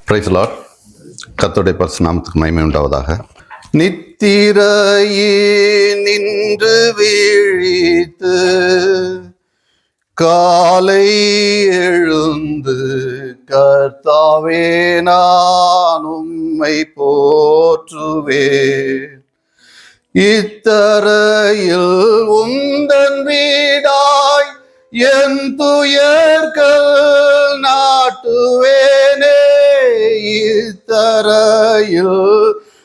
Praise the Lord. கர்த்தருடைய பரிசுத்த நாமத்துக்கு மகிமை உண்டாவதாக. நித்திரையே நின்று வீழித்து காலை எழுந்து கர்த்தாவே நான் உம்மை போற்றுவேன். இத்தரையில் உந்தன் வீடாய் என் துயர்கள் நாட்டுவேனே. இத்தரையில்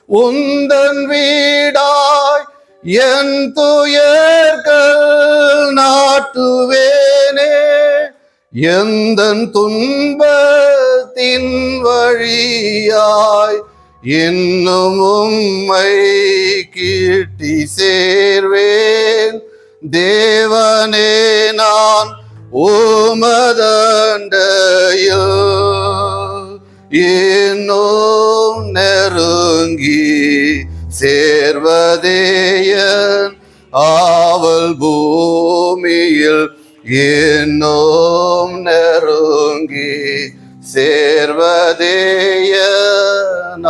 உந்தன் வீடாய் என் துயர்கள் நாட்டுவேனே. எந்தன் துன்பத்தின் வழியாய் இன்னும் உம்மை கிட்டி சேர்வேன். தேவனே நான் உமதண்டையில் இன்னும் நெருங்கி சேர்வதேயன் ஆவல். பூமியில் இன்னும் நெருங்கி சேர்வதேயன்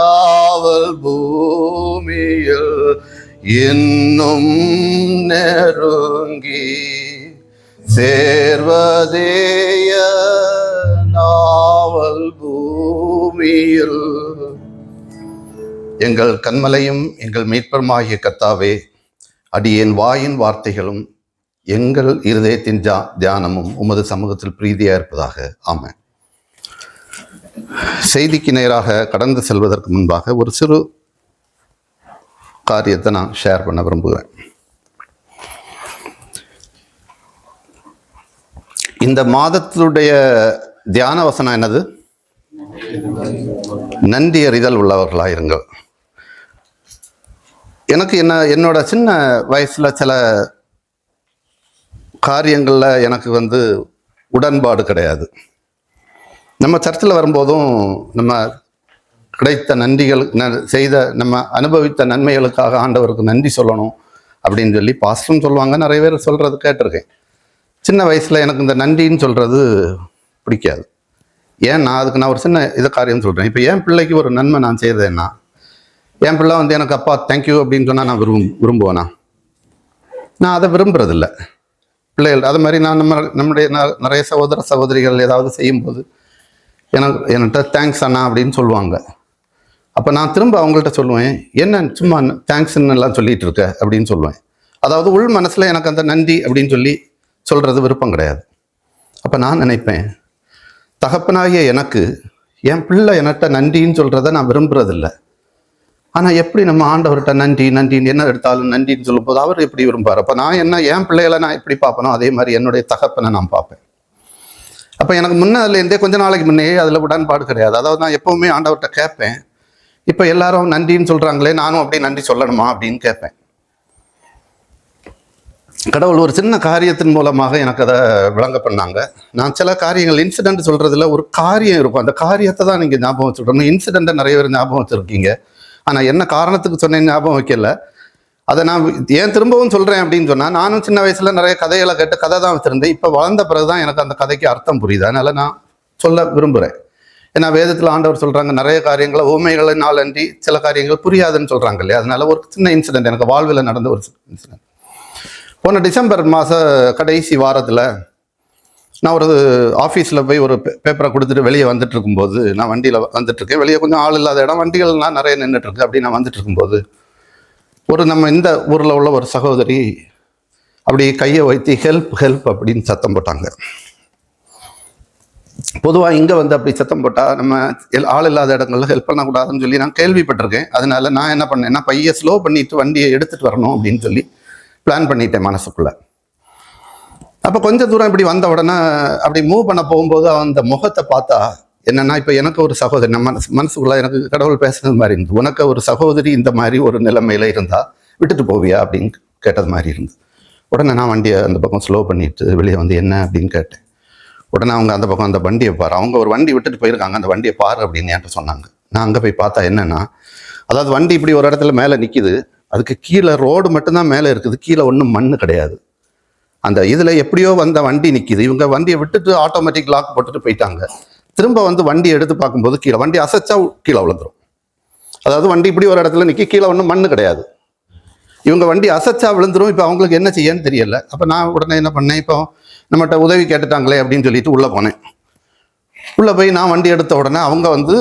ஆவல். பூமியில் இன்னும் நெருங்கி சேர்வதேயன் ஆவல். பூமியில் எங்கள் கன்மலையும் எங்கள் மீட்பருமாகிய கர்த்தாவே, அடியேன் வாயின் வார்த்தைகளும் எங்கள் இருதயத்தின் தியானமும் உமது சமூகத்தில் பிரீதியாக இருப்பதாக. ஆமென். செய்திக்கு நேராக கடந்து செல்வதற்கு முன்பாக ஒரு சிறு காரியத்தை நான் ஷேர் பண்ண விரும்புகிறேன். இந்த மாதத்துடைய தியான வசனம் என்னது? நன்றி அறிதல் உள்ளவர்களாயிருங்கள். எனக்கு என்னோட சின்ன வயசுல சில காரியங்கள்ல எனக்கு உடன்பாடு கிடையாது. நம்ம சர்ச்சில் வரும்போதும் நம்ம கிடைத்த நன்றிகள் செய்த நம்ம அனுபவித்த நன்மைகளுக்காக ஆண்டவருக்கு நன்றி சொல்லணும் அப்படின்னு சொல்லி பாஸ்டரும் சொல்லுவாங்க. நிறைய பேர் சொல்றது கேட்டிருக்கேன். சின்ன வயசுல எனக்கு இந்த நன்றின்னு சொல்றது பிடிக்காது. ஏன்னா அதுக்கு நான் ஒரு சின்ன காரியம் சொல்றேன். இப்போ என் பிள்ளைக்கு ஒரு நன்மை நான் செய்யறதுன்னா, என் பிள்ளை எனக்கு அப்பா தேங்க்யூ அப்படின்னு சொன்னா நான் விரும்புவேனா? நான் அதை விரும்புறதில்லை. பிள்ளைகள் அது மாதிரி நான் நம்முடைய நிறைய சகோதர சகோதரிகள் ஏதாவது செய்யும்போது என்கிட்ட தேங்க்ஸ் அண்ணா அப்படின்னு சொல்லுவாங்க. அப்போ நான் திரும்ப அவங்கள்ட்ட சொல்லுவேன், என்ன சும்மா தேங்க்ஸ்ன்னு எல்லாம் சொல்லிட்டு இருக்க அப்படின்னு சொல்லுவேன். அதாவது உள் மனசுல எனக்கு அந்த நன்றி அப்படின்னு சொல்லி சொல்றது விருப்பம் கிடையாது. அப்போ நான் நினைப்பேன், தகப்பனாகிய எனக்கு என் பிள்ளை என்கிட்ட நன்றின்னு சொல்றத நான் விரும்புறதில்லை. ஆனால் எப்படி நம்ம ஆண்டவர்கிட்ட நன்றின்னு என்ன எடுத்தாலும் நன்றின்னு சொல்லும் போது அவர் எப்படி விரும்புவார்? அப்போ நான் என் பிள்ளைகளை நான் எப்படி பார்ப்பனோ அதே மாதிரி என்னுடைய தகப்பனை நான் பார்ப்பேன். அப்போ எனக்கு முன்னதுலேருந்தே கொஞ்ச நாளைக்கு முன்னே அதில் உடன்பாடு கிடையாது. அதாவது நான் எப்பவுமே ஆண்டவர்கிட்ட கேட்பேன், இப்போ எல்லாரும் நன்றின்னு சொல்றாங்களே, நானும் அப்படி நன்றி சொல்லணுமா அப்படின்னு கேட்பேன். கடவுள் ஒரு சின்ன காரியத்தின் மூலமாக எனக்கு அதை விளங்க பண்ணாங்க. நான் சில காரியங்கள் இன்சிடென்ட் சொல்றதுல ஒரு காரியம் இருக்கும். அந்த காரியத்தை தான் நீங்கள் ஞாபகம் வச்சுக்கணும். இன்சிடென்ட்டை நிறைய பேர் ஞாபகம் வச்சுருக்கீங்க, ஆனால் என்ன காரணத்துக்கு சொன்னேன் ஞாபகம் வைக்கல. அதை நான் ஏன் திரும்பவும் சொல்கிறேன் அப்படின்னு சொன்னால், நானும் சின்ன வயசில் நிறைய கதைகளை கேட்டு கதை தான் வச்சுருந்தேன். இப்போ வளர்ந்த பிறகு தான் எனக்கு அந்த கதைக்கு அர்த்தம் புரியுது. அதனால் நான் சொல்ல விரும்புகிறேன். ஏன்னா வேதத்தில் ஆண்டவர் சொல்கிறாங்க, நிறைய காரியங்களை ஊமைகளினால் அன்றி சில காரியங்கள் புரியாதுன்னு சொல்கிறாங்க இல்லையா? அதனால ஒரு சின்ன இன்சிடென்ட் எனக்கு வாழ்வில் நடந்த ஒரு இன்சிடென்ட். போன டிசம்பர் மாத கடைசி வாரத்தில் நான் ஒரு ஆஃபீஸில் போய் ஒரு பேப்பரை கொடுத்துட்டு வெளியே வந்துட்டு இருக்கும்போது, நான் வண்டியில் வந்துட்டுருக்கேன். வெளியே கொஞ்சம் ஆள் இல்லாத இடம், வண்டிகள்லாம் நிறைய நின்றுட்டுருக்கு. அப்படி நான் வந்துட்டு இருக்கும்போது நம்ம இந்த ஊரில் உள்ள ஒரு சகோதரி அப்படி கையை வைத்து ஹெல்ப் அப்படின்னு சத்தம் போட்டாங்க. பொதுவாக இங்கே அப்படி சத்தம் போட்டால் நம்ம ஆள் இல்லாத இடங்கள்ல ஹெல்ப் பண்ணக்கூடாதுன்னு சொல்லி நான் கேள்விப்பட்டிருக்கேன். அதனால நான் என்ன பண்ணேன்னா, பையை ஸ்லோ பண்ணிட்டு வண்டியை எடுத்துகிட்டு வரணும் அப்படின்னு சொல்லி பிளான் பண்ணிட்டேன் மனசுக்குள்ள. அப்போ கொஞ்சம் தூரம் இப்படி வந்த உடனே அப்படி மூவ் பண்ண போகும்போது அந்த முகத்தை பார்த்தா என்னன்னா, இப்போ எனக்கு ஒரு சகோதரி, நம்ம மனசுக்குள்ள எனக்கு கடவுள் பேசுனது மாதிரி இருந்து, உனக்கு ஒரு சகோதரி இந்த மாதிரி ஒரு நிலைமையில இருந்தா விட்டுட்டு போவியா அப்படின்னு கேட்டது மாதிரி இருந்து. உடனே நான் வண்டியை அந்த பக்கம் ஸ்லோ பண்ணிட்டு வெளியே என்ன அப்படின்னு கேட்டேன். உடனே அவங்க அந்த பக்கம் அந்த வண்டியை பாரு, அவங்க ஒரு வண்டி விட்டுட்டு போயிருக்காங்க, அந்த வண்டியை பாரு அப்படின்னு என்கிட்ட சொன்னாங்க. நான் அங்கே போய் பார்த்தா என்னன்னா, அதாவது வண்டி இப்படி ஒரு இடத்துல மேலே நிற்கிது, அதுக்கு கீழே ரோடு மட்டும்தான் மேலே இருக்குது, கீழே ஒன்றும் மண் கிடையாது. அந்த இதில் எப்படியோ வந்த வண்டி நிற்கிது. இவங்க வண்டியை விட்டுட்டு ஆட்டோமேட்டிக் லாக் போட்டுட்டு போயிட்டாங்க. திரும்ப வந்து வண்டி எடுத்து பார்க்கும்போது கீழே வண்டி அசைச்சா கீழே விழுந்துரும். அதாவது வண்டி இப்படி ஒரு இடத்துல நிற்கி கீழே ஒன்றும் மண்ணு கிடையாது. இவங்க வண்டி அசைச்சா விழுந்துரும். இப்போ அவங்களுக்கு என்ன செய்யன்னு தெரியல. அப்போ நான் உடனே என்ன பண்ணேன், இப்போ நம்மகிட்ட உதவி கேட்டுட்டாங்களே அப்படின்னு சொல்லிட்டு உள்ளே போனேன். உள்ளே போய் நான் வண்டி எடுத்த உடனே அவங்க வந்து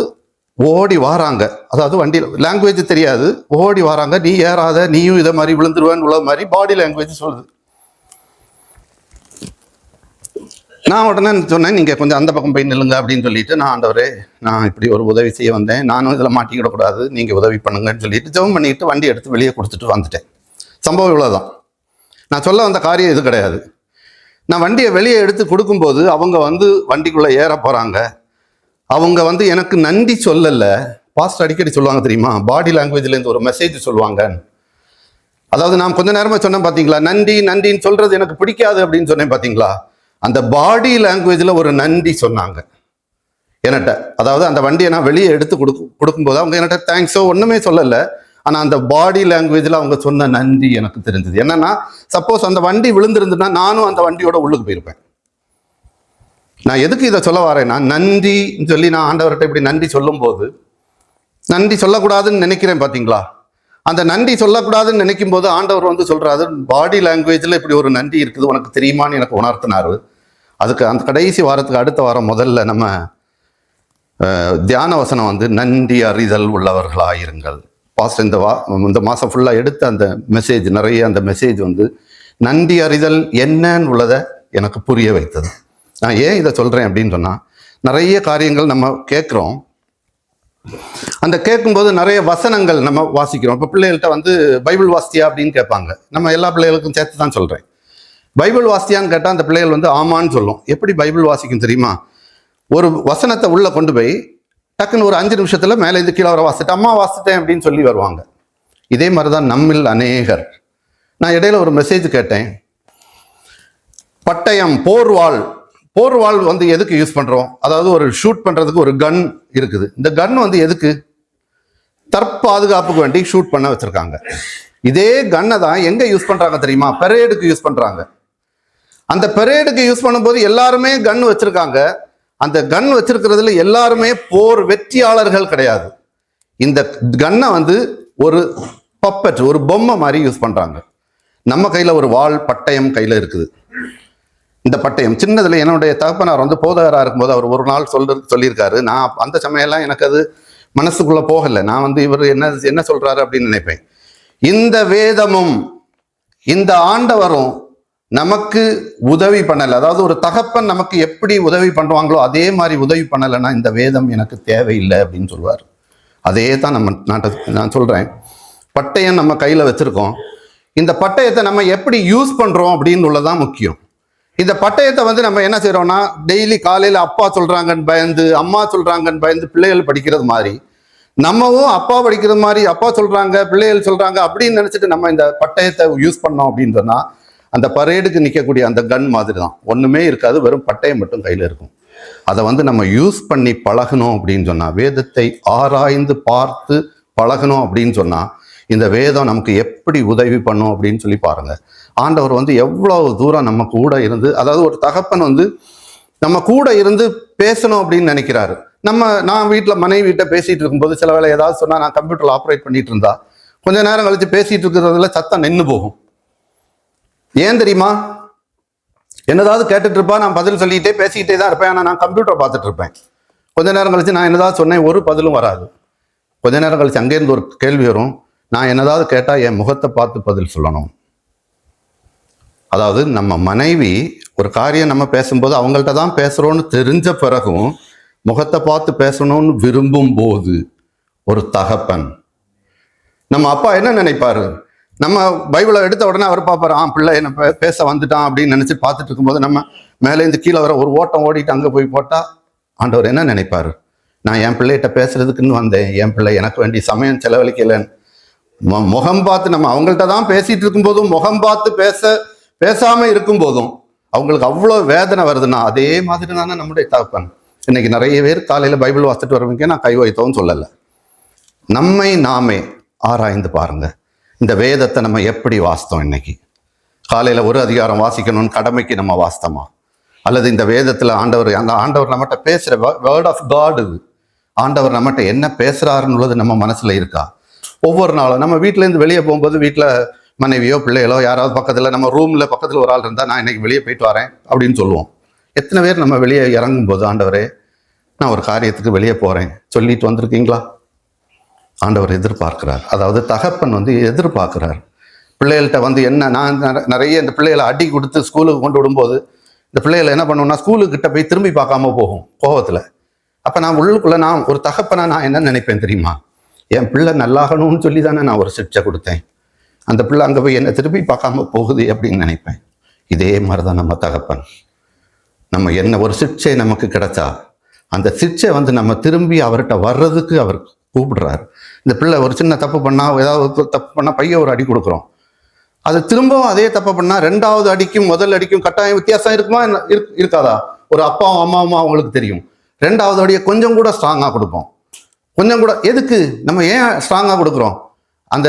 ஓடி வாராங்க. அதாவது வண்டி லாங்குவேஜ் தெரியாது, ஓடி வாராங்க. நீ ஏறாத, நீயும் இதை மாதிரி விழுந்துருவேன்னு உள்ள மாதிரி பாடி லாங்குவேஜ் சொல்லுது. நான் உடனே சொன்னேன், நீங்கள் கொஞ்சம் அந்த பக்கம் போய் நில்லுங்க அப்படின்னு சொல்லிட்டு, நான் ஆண்டவரே நான் இப்படி ஒரு உதவி செய்ய வந்தேன், நானும் இதில் மாட்டிக்கிடக்கூடாது, நீங்கள் உதவி பண்ணுங்கன்னு சொல்லிட்டு ஜெபம் பண்ணிட்டு வண்டி எடுத்து வெளியே கொடுத்துட்டு வந்துட்டேன். சம்பவம் இவ்வளோதான். நான் சொல்ல வந்த காரியம் இது கிடையாது. நான் வண்டியை வெளியே எடுத்து கொடுக்கும்போது அவங்க வந்து வண்டிக்குள்ளே ஏற போகிறாங்க. அவங்க வந்து எனக்கு நன்றி சொல்லலை. பாஸ்ட் அடிக்கடி சொல்லுவாங்க தெரியுமா, பாடி லாங்குவேஜ்லேருந்து ஒரு மெசேஜ் சொல்லுவாங்க. அதாவது நான் கொஞ்ச நேரமாக சொன்னேன் பார்த்தீங்களா, நன்றி நன்றின்னு சொல்கிறது எனக்கு பிடிக்காது அப்படின்னு சொன்னேன் பார்த்தீங்களா. அந்த பாடி லாங்குவேஜில் ஒரு நன்றி சொன்னாங்க என்கிட்ட. அதாவது அந்த வண்டியை நான் வெளியே எடுத்து கொடுக்கும்போது அவங்க என்கிட்ட தேங்க்ஸோ ஒன்றுமே சொல்லலை. ஆனால் அந்த பாடி லாங்குவேஜில் அவங்க சொன்ன நன்றி எனக்கு தெரிஞ்சது. என்னன்னா, சப்போஸ் அந்த வண்டி விழுந்திருந்துன்னா நானும் அந்த வண்டியோட உள்ளுக்கு போயிருப்பேன். நான் எதுக்கு இதை சொல்ல வரேன்னா, நன்றின்னு சொல்லி நான் ஆண்டவர்கிட்ட இப்படி நன்றி சொல்லும்போது, நன்றி சொல்லக்கூடாதுன்னு நினைக்கிறேன் பார்த்தீங்களா. அந்த நன்றி சொல்லக்கூடாதுன்னு நினைக்கும் போது ஆண்டவர் வந்து சொல்றாரு, பாடி லாங்குவேஜில் இப்படி ஒரு நன்றி இருக்குது உனக்கு தெரியுமான்னு எனக்கு உணர்த்தினாரு. அதுக்கு அந்த கடைசி வாரத்துக்கு அடுத்த வாரம் முதல்ல நம்ம தியான வசனம் வந்து நன்றி அறிதல் உள்ளவர்களாயிருங்கள். பாஸ்ட் இந்த மாதம் ஃபுல்லாக எடுத்த அந்த மெசேஜ், நிறைய அந்த மெசேஜ் வந்து நன்றி அறிதல் என்னன்னு உள்ளதை எனக்கு புரிய வைத்தது. நான் ஏன் இதை சொல்கிறேன் அப்படின்னு சொன்னால், நிறைய காரியங்கள் நம்ம கேட்குறோம். அந்த கேட்கும்போது நிறைய வசனங்கள் நம்ம வாசிக்கிறோம். இப்போ பிள்ளைகள்கிட்ட வந்து பைபிள் வாசித்தியா அப்படின்னு கேட்பாங்க. நம்ம எல்லா பிள்ளைகளுக்கும் சேர்த்து தான் சொல்கிறேன். பைபிள் வாசித்தியான்னு கேட்டால் அந்த பிள்ளைகள் வந்து ஆமான்னு சொல்லும். எப்படி பைபிள் வாசிக்கும் தெரியுமா, ஒரு வசனத்தை உள்ளே கொண்டு போய் டக்குன்னு ஒரு 5 நிமிஷத்தில் மேலே இது கீழே வர வாசிட்டு அம்மா வாசித்தேன் அப்படின்னு சொல்லி வருவாங்க. இதே மாதிரி தான் நம்மில் அநேகர். நான் இடையில ஒரு மெசேஜ் கேட்டேன். பட்டயம், போர்வாள் வந்து எதுக்கு யூஸ் பண்ணுறோம்? அதாவது ஒரு ஷூட் பண்ணுறதுக்கு ஒரு கன் இருக்குது. இந்த கன் வந்து எதுக்கு? தற்பாதுகாப்புக்கு வேண்டி ஷூட் பண்ண வச்சுருக்காங்க. இதே கன்னை தான் எங்கே யூஸ் பண்ணுறாங்க தெரியுமா? பெரேடுக்கு யூஸ் பண்ணுறாங்க. அந்த பெரேடுக்கு யூஸ் பண்ணும்போது எல்லாருமே கன் வச்சுருக்காங்க. அந்த கன் வச்சிருக்கிறதுல எல்லாருமே போர் வெற்றியாளர்கள் கிடையாது. இந்த கன்னை வந்து ஒரு பப்பட், ஒரு பொம்மை மாதிரி யூஸ் பண்ணுறாங்க. நம்ம கையில் ஒரு வாள், பட்டயம் கையில் இருக்குது. இந்த பட்டயம் சின்னதில் என்னுடைய தகப்பனார் வந்து போதகராக இருக்கும்போது அவர் ஒரு நாள் சொல்லியிருக்காரு. நான் அந்த சமயம்லாம் எனக்கு அது மனசுக்குள்ளே போகலை. நான் வந்து இவர் என்ன சொல்கிறாரு அப்படின்னு நினைப்பேன். இந்த வேதமும் இந்த ஆண்டவரும் நமக்கு உதவி பண்ணலை. அதாவது ஒரு தகப்பன் நமக்கு எப்படி உதவி பண்ணுவாங்களோ அதே மாதிரி உதவி பண்ணலைன்னா இந்த வேதம் எனக்கு தேவையில்லை அப்படின்னு சொல்லுவார். அதே தான் நான் சொல்கிறேன். பட்டயம் நம்ம கையில் வச்சுருக்கோம். இந்த பட்டயத்தை நம்ம எப்படி யூஸ் பண்ணுறோம் அப்படின்னு உள்ளதான் முக்கியம். இந்த பட்டயத்தை வந்து நம்ம என்ன செய்கிறோம்னா, டெய்லி காலையில் அப்பா சொல்கிறாங்கன்னு பயந்து, அம்மா சொல்கிறாங்கன்னு பயந்து பிள்ளைகள் படிக்கிறது மாதிரி, நம்மவும் அப்பா படிக்கிறது மாதிரி அப்பா சொல்கிறாங்க, பிள்ளைகள் சொல்கிறாங்க அப்படின்னு நினச்சிட்டு நம்ம இந்த பட்டயத்தை யூஸ் பண்ணோம் அப்படின்னு சொன்னால், அந்த பரேடுக்கு நிற்கக்கூடிய அந்த கன் மாதிரி தான். ஒன்றுமே இருக்காது, வெறும் பட்டயம் மட்டும் கையில் இருக்கும். அதை வந்து நம்ம யூஸ் பண்ணி பழகணும் அப்படின்னு சொன்னால், வேதத்தை ஆராய்ந்து பார்த்து பழகணும் அப்படின்னு சொன்னால், இந்த வேதம் நமக்கு எப்படி உதவி பண்ணும் அப்படின்னு சொல்லி பாருங்க. ஆண்டவர் வந்து எவ்வளவு தூரம் நம்ம கூட இருந்து, அதாவது ஒரு தகப்பன் வந்து நம்ம கூட இருந்து பேசணும் அப்படின்னு நினைக்கிறாரு. நான் வீட்டில் மனைவிட்ட பேசிட்டு இருக்கும்போது சில வேளை ஏதாவது சொன்னால், நான் கம்ப்யூட்டரில் ஆப்ரேட் பண்ணிட்டு இருந்தா கொஞ்ச நேரம் கழிச்சு பேசிட்டு இருக்கிறதுல சத்தம் நின்று போகும். ஏன் தெரியுமா? என்னதாவது கேட்டுட்டு இருப்பா, நான் பதில் சொல்லிக்கிட்டே பேசிக்கிட்டே தான் இருப்பேன். ஆனால் நான் கம்ப்யூட்டரை பார்த்துட்டு இருப்பேன். கொஞ்ச நேரம் கழிச்சு நான் என்னதாவது சொன்னேன், ஒரு பதிலும் வராது. கொஞ்ச நேரம் கழிச்சு அங்கேருந்து ஒரு கேள்வி வரும். நான் என்னதாவது கேட்டால் என் முகத்தை பார்த்து பதில் சொல்லணும். அதாவது நம்ம மனைவி ஒரு காரியம் நம்ம பேசும்போது அவங்கள்ட்ட தான் பேசுகிறோன்னு தெரிஞ்ச பிறகும் முகத்தை பார்த்து பேசணும்னு விரும்பும் போது ஒரு தகப்பன், நம்ம அப்பா என்ன நினைப்பாரு? நம்ம பைபிளை எடுத்த உடனே அவர் பார்ப்பாரு, பிள்ளை என்ன பேச வந்துட்டான் அப்படின்னு நினச்சி பார்த்துட்டு இருக்கும்போது நம்ம மேலேருந்து கீழே வர ஒரு ஓட்டம் ஓடிட்டு அங்கே போய் போட்டால் ஆண்டவர் என்ன நினைப்பாரு? நான் என் பிள்ளைகிட்ட பேசுறதுக்குன்னு வந்தேன், என் பிள்ளை எனக்கு வேண்டி சமயம் செலவழிக்கலன்னு. முகம் பார்த்து நம்ம அவங்கள்ட்ட தான் பேசிட்டு இருக்கும்போதும் முகம் பார்த்து பேசாமல் இருக்கும்போதும் அவங்களுக்கு அவ்வளோ வேதனை வருதுன்னா, அதே மாதிரி தானே நம்முடைய தகப்பன். இன்னைக்கு நிறைய பேர் காலையில் பைபிள் வாசிச்சுட்டு வரவங்க நான் கை வைத்தவும் சொல்லலை. நம்மை நாமே ஆராய்ந்து பாருங்க. இந்த வேதத்தை நம்ம எப்படி வாசித்தோம்? இன்னைக்கு காலையில் ஒரு அதிகாரம் வாசிக்கணும்னு கடமைக்கு நம்ம வாசித்தோமா? அல்லது இந்த வேதத்தில் ஆண்டவர், அந்த ஆண்டவர் நம்மகிட்ட பேசுகிற வேர்ட் ஆஃப் காட் இது. ஆண்டவர் நம்மகிட்ட என்ன பேசுகிறாருன்னுள்ளது நம்ம மனசில் இருக்கா? ஒவ்வொரு நாளும் நம்ம வீட்டிலேருந்து வெளியே போகும்போது, வீட்டில் மனைவியோ பிள்ளைகளோ யாராவது பக்கத்தில், நம்ம ரூமில் பக்கத்தில் ஒரு ஆள் இருந்தால், நான் இன்னைக்கு வெளியே போயிட்டு வரேன் அப்படின்னு சொல்லுவோம். எத்தனை பேர் நம்ம வெளியே இறங்கும்போது, ஆண்டவரே நான் ஒரு காரியத்துக்கு வெளியே போகிறேன் சொல்லிட்டு வந்திருக்கீங்களா? ஆண்டவர் எதிர்பார்க்கிறார். அதாவது தகப்பன் எதிர்பார்க்கிறார். பிள்ளைகள்கிட்ட என்ன, நான் நிறைய இந்த பிள்ளைகளை அடி கொடுத்து ஸ்கூலுக்கு கொண்டு விடும்போது, இந்த பிள்ளைகளை என்ன பண்ணுவோம்னா, ஸ்கூலுக்கிட்ட போய் திரும்பி பார்க்காம போகும் கோபத்தில். அப்போ நான் உள்ளுக்குள்ளே, நான் ஒரு தகப்பனா நான் என்ன நினைப்பேன் தெரியுமா? என் பிள்ளை நல்லாகணும்னு சொல்லி தானே நான் ஒரு சிக்ஷை கொடுத்தேன். அந்த பிள்ளை அங்கே போய் என்னை திரும்பி பார்க்காம போகுது அப்படின்னு நினைப்பேன். இதே மாதிரி தான் நம்ம தகப்பன். நம்ம என்ன ஒரு சிக்ஷை நமக்கு கிடைச்சா, அந்த சிக்ஷை நம்ம திரும்பி அவர்கிட்ட வர்றதுக்கு அவர் கூப்பிடுறாரு. இந்த பிள்ளை ஒரு சின்ன தப்பு பண்ணால், ஏதாவது தப்பு பண்ணால் பையன் ஒரு அடி கொடுக்குறோம். அது திரும்பவும் அதே தப்பு பண்ணால் ரெண்டாவது அடிக்கும் முதல் அடிக்கும் கட்டாயம் வித்தியாசம் இருக்குமா? இருக்காதா? ஒரு அப்பாவும் அம்மாவும் அவங்களுக்கு தெரியும். ரெண்டாவது அடியை கொஞ்சம் கூட ஸ்ட்ராங்காக கொடுப்போம். கொஞ்சம் கூட எதுக்கு? நம்ம ஏன் ஸ்ட்ராங்காக கொடுக்குறோம்? அந்த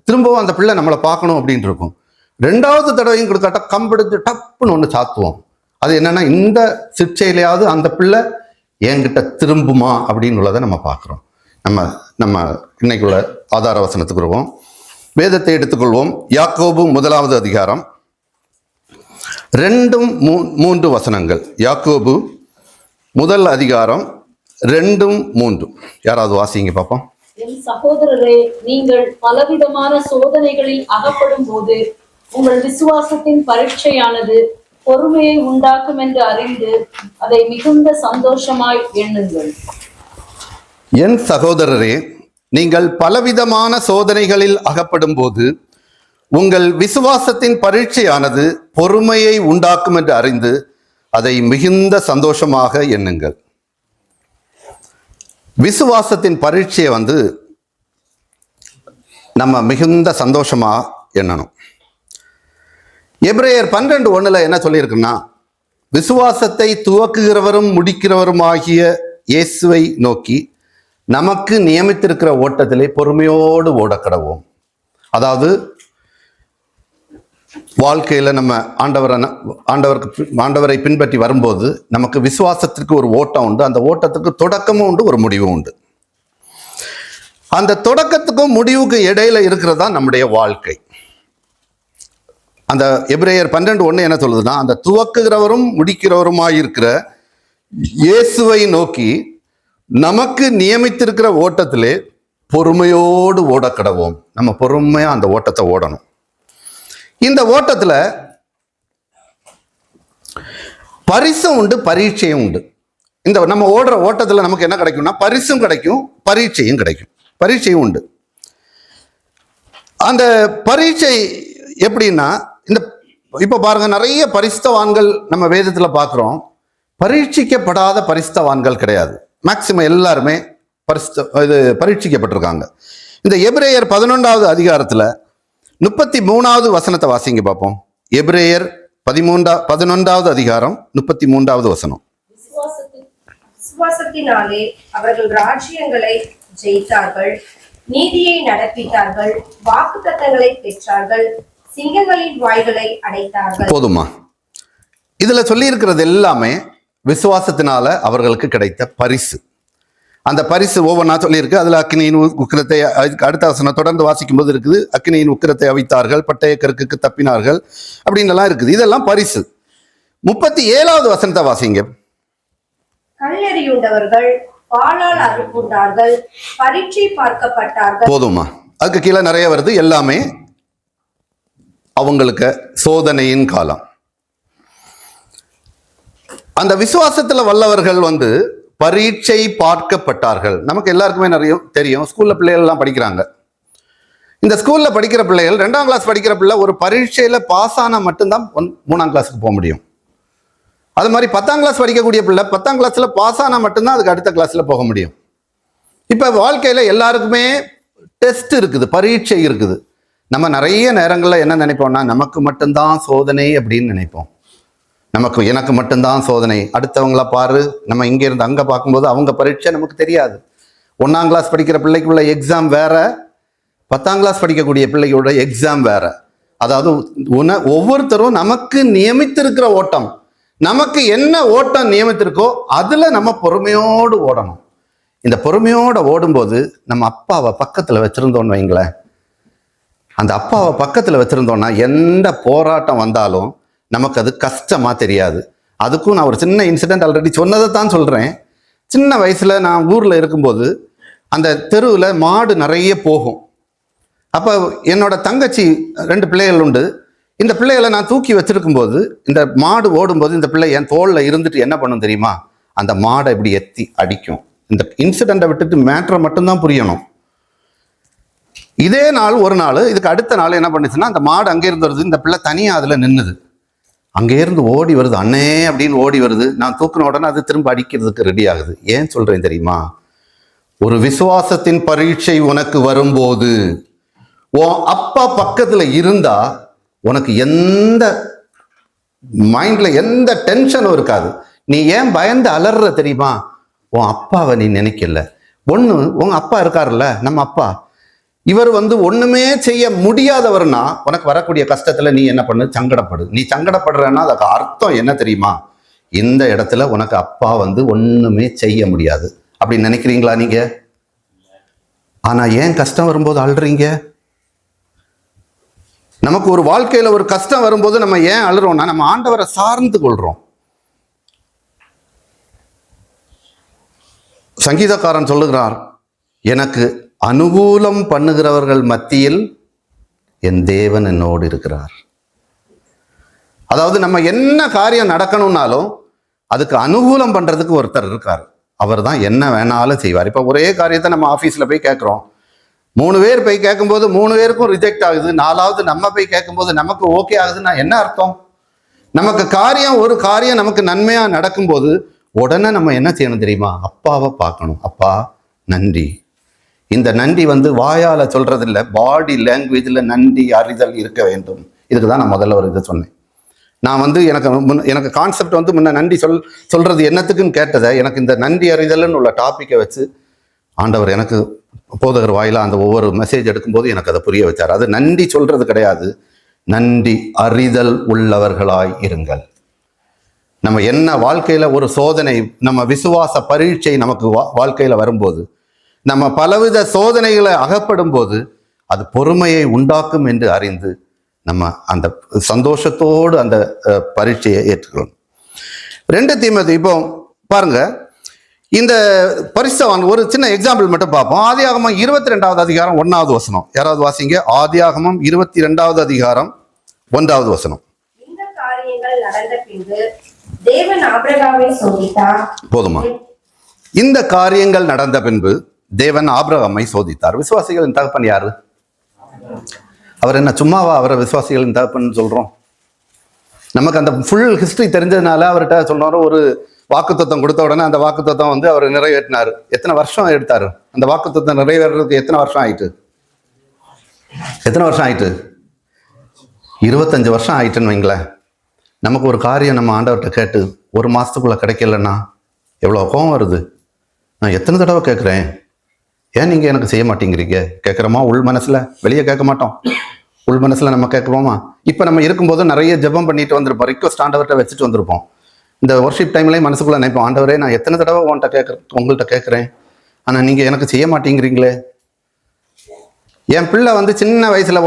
திரும்பவும் அந்த பிள்ளை நம்மளை பார்க்கணும் அப்படின்னு இருக்கும். ரெண்டாவது தடவையும் கொடுக்காட்டா கம்பெடுத்து டப்புன்னு ஒன்று சாத்துவோம். அது என்னன்னா, இந்த சிக்ஷையிலையாவது அந்த பிள்ளை என்கிட்ட திரும்புமா அப்படின்னு உள்ளதை நம்ம பார்க்குறோம். நம்ம இன்னைக்குள்ள ஆதார வசனத்துக்கு வருவோம். வேதத்தை எடுத்துக்கொள்வோம். யாக்கோபு 1வது அதிகாரம் 2-3 வசனங்கள். யாக்கோபு 1 அதிகாரம் 2-3. யாராவது வாசிங்க பார்ப்போம். என் சகோதரரே, நீங்கள் பலவிதமான சோதனைகளில் அகப்படும் போது உங்கள் விசுவாசத்தின் பரீட்சையானது பொறுமையை உண்டாக்கும் என்று அறிந்து அதை மிகுந்த சந்தோஷமாய் எண்ணுங்கள். என் சகோதரரே, நீங்கள் பலவிதமான சோதனைகளில் அகப்படும் போது உங்கள் விசுவாசத்தின் பரீட்சையானது பொறுமையை உண்டாக்கும் என்று அறிந்து அதை மிகுந்த சந்தோஷமாக எண்ணுங்கள். விசுவாசத்தின் பரீட்சையை நம்ம மிகுந்த சந்தோஷமா எண்ணணும். எபிரேயர் 12:1 என்ன சொல்லியிருக்குன்னா, விசுவாசத்தை துவக்குகிறவரும் முடிக்கிறவரும் ஆகிய இயேசுவை நோக்கி நமக்கு நியமித்திருக்கிற ஓட்டத்திலே பொறுமையோடு ஓடக்கடவோம். அதாவது வாழ்க்கையில நம்ம ஆண்டவரை பின்பற்றி வரும்போது நமக்கு விசுவாசத்திற்கு ஒரு ஓட்டம் உண்டு. அந்த ஓட்டத்துக்கு தொடக்கமும் உண்டு, ஒரு முடிவும் உண்டு. அந்த தொடக்கத்துக்கும் முடிவுக்கும் இடையில இருக்கிறதா நம்முடைய வாழ்க்கை. அந்த எபிரேயர் 12:1 என்ன சொல்லுதுன்னா, அந்த துவக்குகிறவரும் முடிக்கிறவருமாயிருக்கிற இயேசுவை நோக்கி நமக்கு நியமித்திருக்கிற ஓட்டத்திலே பொறுமையோடு ஓடக்கடவோம். நம்ம பொறுமையா அந்த ஓட்டத்தை ஓடணும். இந்த ஓட்டத்துல பரிசும் உண்டு, பரீட்சையும் உண்டு. இந்த நம்ம ஓடுற ஓட்டத்துல நமக்கு என்ன கிடைக்கும்னா, பரிசும் கிடைக்கும், பரீட்சையும் கிடைக்கும். பரீட்சையும் உண்டு. அந்த பரீட்சை எப்படின்னா, இப்ப பாருங்க, நிறைய பரிசுத்தவான்கள் நம்ம வேதத்துல பார்க்கிறோம். பரீட்சிக்கப்படாத பரிசுத்தவான்கள் கிடையாது. மேக்சிமம் எல்லாருமே பரீட்சிக்கப்பட்டிருக்காங்க. இந்த எபிரேயர் 11வது அதிகாரத்துல 33வது வசனத்தை வாசிங்க பார்ப்போம். எபிரேயர் 11வது அதிகாரம் 33வது வசனம். விசுவாசத்தினாலே அவர்கள் ராஜ்யங்களை ஜெயித்தார்கள், நீதியை நடப்பித்தார்கள், வாக்குத்தத்தங்களை பெற்றார்கள், சிங்கங்களின் வாய்களை அடைத்தார்கள். போதுமா? இதுல சொல்லி இருக்கிறது எல்லாமே விசுவாசத்தினால அவர்களுக்கு கிடைத்த பரிசு. அந்த பரிசு ஒவ்வொன்றா சொல்லியிருக்கு. அதுல அக்கினியின் உக்கிரத்தை, அடுத்த வசனம் தொடர்ந்து வாசிக்கும் போது இருக்குது, அக்கினியின் உக்கிரத்தை அவித்தார்கள், பட்டய கருக்குக்கு தப்பினார்கள் அப்படின்னு எல்லாம் இருக்குது. இதெல்லாம் பரிசு. 37வது வசனத்தை வாசிங்க. கல்லெறியுண்டவர்கள், பாலால் அறுப்புண்டார்கள், பரீட்சை பார்க்கப்பட்டார்கள். போதுமா? அதுக்கு கீழே நிறைய வருது. எல்லாமே அவங்களுக்கு சோதனையின் காலம். அந்த விசுவாசத்துல வல்லவர்கள் பரீட்சை பார்க்கப்பட்டார்கள். நமக்கு எல்லாருக்குமே நிறைய தெரியும். ஸ்கூல்ல பிள்ளைகள் எல்லாம் படிக்கிறாங்க. இந்த ஸ்கூல்ல படிக்கிற பிள்ளைகள், 2ஆம் கிளாஸ் படிக்கிற பிள்ளை ஒரு பரீட்சையில பாஸ் ஆனா மட்டும்தான் 3ஆம் கிளாஸுக்கு போக முடியும். அது மாதிரி 10ஆம் கிளாஸ் படிக்கக்கூடிய பிள்ளை 10ஆம் கிளாஸ்ல பாஸ் ஆனா மட்டும்தான் அதுக்கு அடுத்த கிளாஸ்ல போக முடியும். இப்ப வாழ்க்கையில எல்லாருக்குமே டெஸ்ட் இருக்குது, பரீட்சை இருக்குது. நம்ம நிறைய நேரங்கள்ல என்ன நினைப்போம்னா, நமக்கு மட்டும்தான் சோதனை அப்படின்னு நினைப்போம். எனக்கு மட்டும்தான் சோதனை. அடுத்தவங்கள பாரு, நம்ம இங்க இருந்து அங்க பார்க்கும்போது அவங்க பரீட்சை நமக்கு தெரியாது. 1ஆம் கிளாஸ் படிக்கிற பிள்ளைக்குள்ள எக்ஸாம் வேற, 10ஆம் கிளாஸ் படிக்கக்கூடிய பிள்ளைகளோட எக்ஸாம் வேற. அதாவது ஒவ்வொருத்தரும் நமக்கு நியமித்திருக்கிற ஓட்டம், நமக்கு என்ன ஓட்டம் நியமித்திருக்கோ அதுல நம்ம பொறுமையோடு ஓடணும். இந்த பொறுமையோட ஓடும்போது நம்ம அப்பாவை பக்கத்துல வச்சிருந்தோம்னு வைங்களேன், அந்த அப்பாவை பக்கத்துல வச்சிருந்தோம்னா எந்த போராட்டம் வந்தாலும் நமக்கு அது கஷ்டமா தெரியாது. அதுக்கும் நான் ஒரு சின்ன இன்சிடென்ட் ஆல்ரெடி சொன்னதை தான் சொல்றேன். சின்ன வயசுல நான் ஊர்ல இருக்கும்போது அந்த தெருவில் மாடு நிறைய போகும். அப்போ என்னோட தங்கச்சி 2 பிள்ளைகள் உண்டு. இந்த பிள்ளைகளை நான் தூக்கி வச்சிருக்கும் போது இந்த மாடு ஓடும்போது இந்த பிள்ளை என் தோல்ல இருந்துட்டு என்ன பண்ணும் தெரியுமா? அந்த மாடை இப்படி எத்தி அடிக்கும். இந்த இன்சிடென்ட்டை விட்டுட்டு மேட்ரை மட்டும்தான் புரியணும். இதே நாள் ஒரு நாள், இதுக்கு அடுத்த நாள் என்ன பண்ணுச்சுன்னா, அந்த மாடு அங்கே இருந்து வருது, இந்த பிள்ளை தனியாக அதில் நின்னுது. அங்கே இருந்து ஓடி வருது, அண்ணே அப்படின்னு ஓடி வருது. நான் தூக்கின உடனே அது திரும்ப அடிக்கிறதுக்கு ரெடி ஆகுது. ஏன் சொல்றேன் தெரியுமா? ஒரு விசுவாசத்தின் பரீட்சை உனக்கு வரும்போது உன் அப்பா பக்கத்துல இருந்தா உனக்கு எந்த மைண்ட்ல எந்த டென்ஷனும் இருக்காது. நீ ஏன் பயந்து அலற தெரியுமா? உன் அப்பாவை நீ நினைக்கல. ஒண்ணு, உங்க அப்பா இருக்காருல்ல, நம்ம அப்பா, இவர் ஒண்ணுமே செய்ய முடியாதவர்னா உனக்கு வரக்கூடிய கஷ்டத்துல நீ என்ன பண்ணு? சங்கடப்படு. நீ சங்கடப்படுறன்னா அதுக்கு அர்த்தம் என்ன தெரியுமா? இந்த இடத்துல உனக்கு அப்பா ஒண்ணுமே செய்ய முடியாது அப்படின்னு நினைக்கிறீங்களா நீங்க? ஆனா ஏன் கஷ்டம் வரும்போது அழுறீங்க? நமக்கு ஒரு வாழ்க்கையில ஒரு கஷ்டம் வரும்போது நம்ம ஏன் அழுறோம்னா நம்ம ஆண்டவரை சார்ந்து கொள்றோம். சங்கீதக்காரன் சொல்லுகிறார், எனக்கு அனுகூலம் பண்ணுகிறவர்கள் மத்தியில் என் தேவன் என்னோடு இருக்கிறார். அதாவது நம்ம என்ன காரியம் நடக்கணும்னாலும் அதுக்கு அனுகூலம் பண்றதுக்கு ஒருத்தர் இருக்கார். அவர் தான் என்ன வேணாலும் செய்வார். இப்போ ஒரே காரியத்தை நம்ம ஆஃபீஸில் போய் கேட்குறோம். 3 பேர் போய் கேட்கும்போது 3 பேருக்கும் ரிஜெக்ட் ஆகுது. 4வது நம்ம போய் கேட்கும்போது நமக்கு ஓகே ஆகுதுன்னா என்ன அர்த்தம்? நமக்கு ஒரு காரியம் நமக்கு நன்மையாக நடக்கும்போது உடனே நம்ம என்ன செய்யணும் தெரியுமா? அப்பாவை பார்க்கணும். அப்பா நன்றி. இந்த நன்றி வாயால் சொல்றது இல்லை, பாடி லாங்குவேஜில் நன்றி அறிதல் இருக்க வேண்டும். இதுக்கு தான் நான் முதல்ல ஒரு இதை சொன்னேன். நான் எனக்கு கான்செப்ட் முன்ன நன்றி சொல்றது என்னத்துக்குன்னு கேட்டதை எனக்கு இந்த நன்றி அறிதல்னு உள்ள டாப்பிக்கை வச்சு ஆண்டவர் எனக்கு போதகர் வாயிலா அந்த ஒவ்வொரு மெசேஜ் எடுக்கும்போது எனக்கு அதை புரிய வச்சார். அது நன்றி சொல்றது கிடையாது, நன்றி அறிதல் உள்ளவர்களாய் இருங்கள். நம்ம என்ன வாழ்க்கையில ஒரு சோதனை, நம்ம விசுவாச பரீட்சை நமக்கு வாழ்க்கையில வரும்போது, நம்ம பலவித சோதனைகளை அகப்படும் போது அது பொறுமையை உண்டாக்கும் என்று அறிந்து நம்ம அந்த சந்தோஷத்தோடு அந்த பரீட்சையை ஏற்றுக்கணும். 2 தீமோத்தேயு இப்போ பாருங்க, இந்த பரிசுத்தவான் ஒரு சின்ன எக்ஸாம்பிள் மட்டும் பார்ப்போம். ஆதியாகமம் 22வது அதிகாரம் 1வது வசனம். யாராவது வாசிங்க. ஆதியாகமம் 22வது அதிகாரம் 1வது வசனம். இந்த காரியங்கள் நடந்த பின்பு தேவன் ஆபிரகாமை சோதித்தார். போதுமா? இந்த காரியங்கள் நடந்த பின்பு தேவன் ஆபிரகாமை சோதித்தார். விசுவாசிகளின் தகப்பன் யாரு? அவர் என்ன சும்மாவா அவரை விசுவாசிகளின் தகப்பன் சொல்றோம்? நமக்கு அந்த ஃபுல் ஹிஸ்டரி தெரிஞ்சதுனால அவர்கிட்ட சொல்றோம். ஒரு வாக்குத்தத்தம் கொடுத்த உடனே அந்த வாக்குத்தத்தம் அவர் நிறைவேற்றினார். எத்தனை வருஷம் எடுத்தாரு? அந்த வாக்குத்தத்தம் நிறைவேறதுக்கு எத்தனை வருஷம் ஆயிட்டு? 25 வருஷம் ஆயிட்டுன்னு வைங்களேன். நமக்கு ஒரு காரியம் நம்ம ஆண்டவர்கிட்ட கேட்டு 1 மாசத்துக்குள்ள கிடைக்கலன்னா எவ்வளோ கோவம் வருது. நான் எத்தனை தடவை கேட்குறேன், ஏன் நீங்கள் எனக்கு செய்ய மாட்டேங்கிறீங்க? கேட்குறோமா? உள் மனசில், வெளியே கேட்க மாட்டோம். உள் மனசில் நம்ம கேட்குறோமா? இப்போ நம்ம இருக்கும்போது நிறைய ஜெபம் பண்ணிட்டு வந்திருப்போம், ரிக்வஸ்ட் ஆண்டவர்கிட்ட வச்சுட்டு வந்திருப்போம். இந்த வர்ஷிப் டைம்லேயும் மனசுக்குள்ளே நினைப்போம், ஆண்டவரே நான் எத்தனை தடவை உங்கள்கிட்ட கேட்குறேன், ஆனால் நீங்கள் எனக்கு செய்ய மாட்டேங்கிறீங்களே. என் பிள்ளை சின்ன வயசில்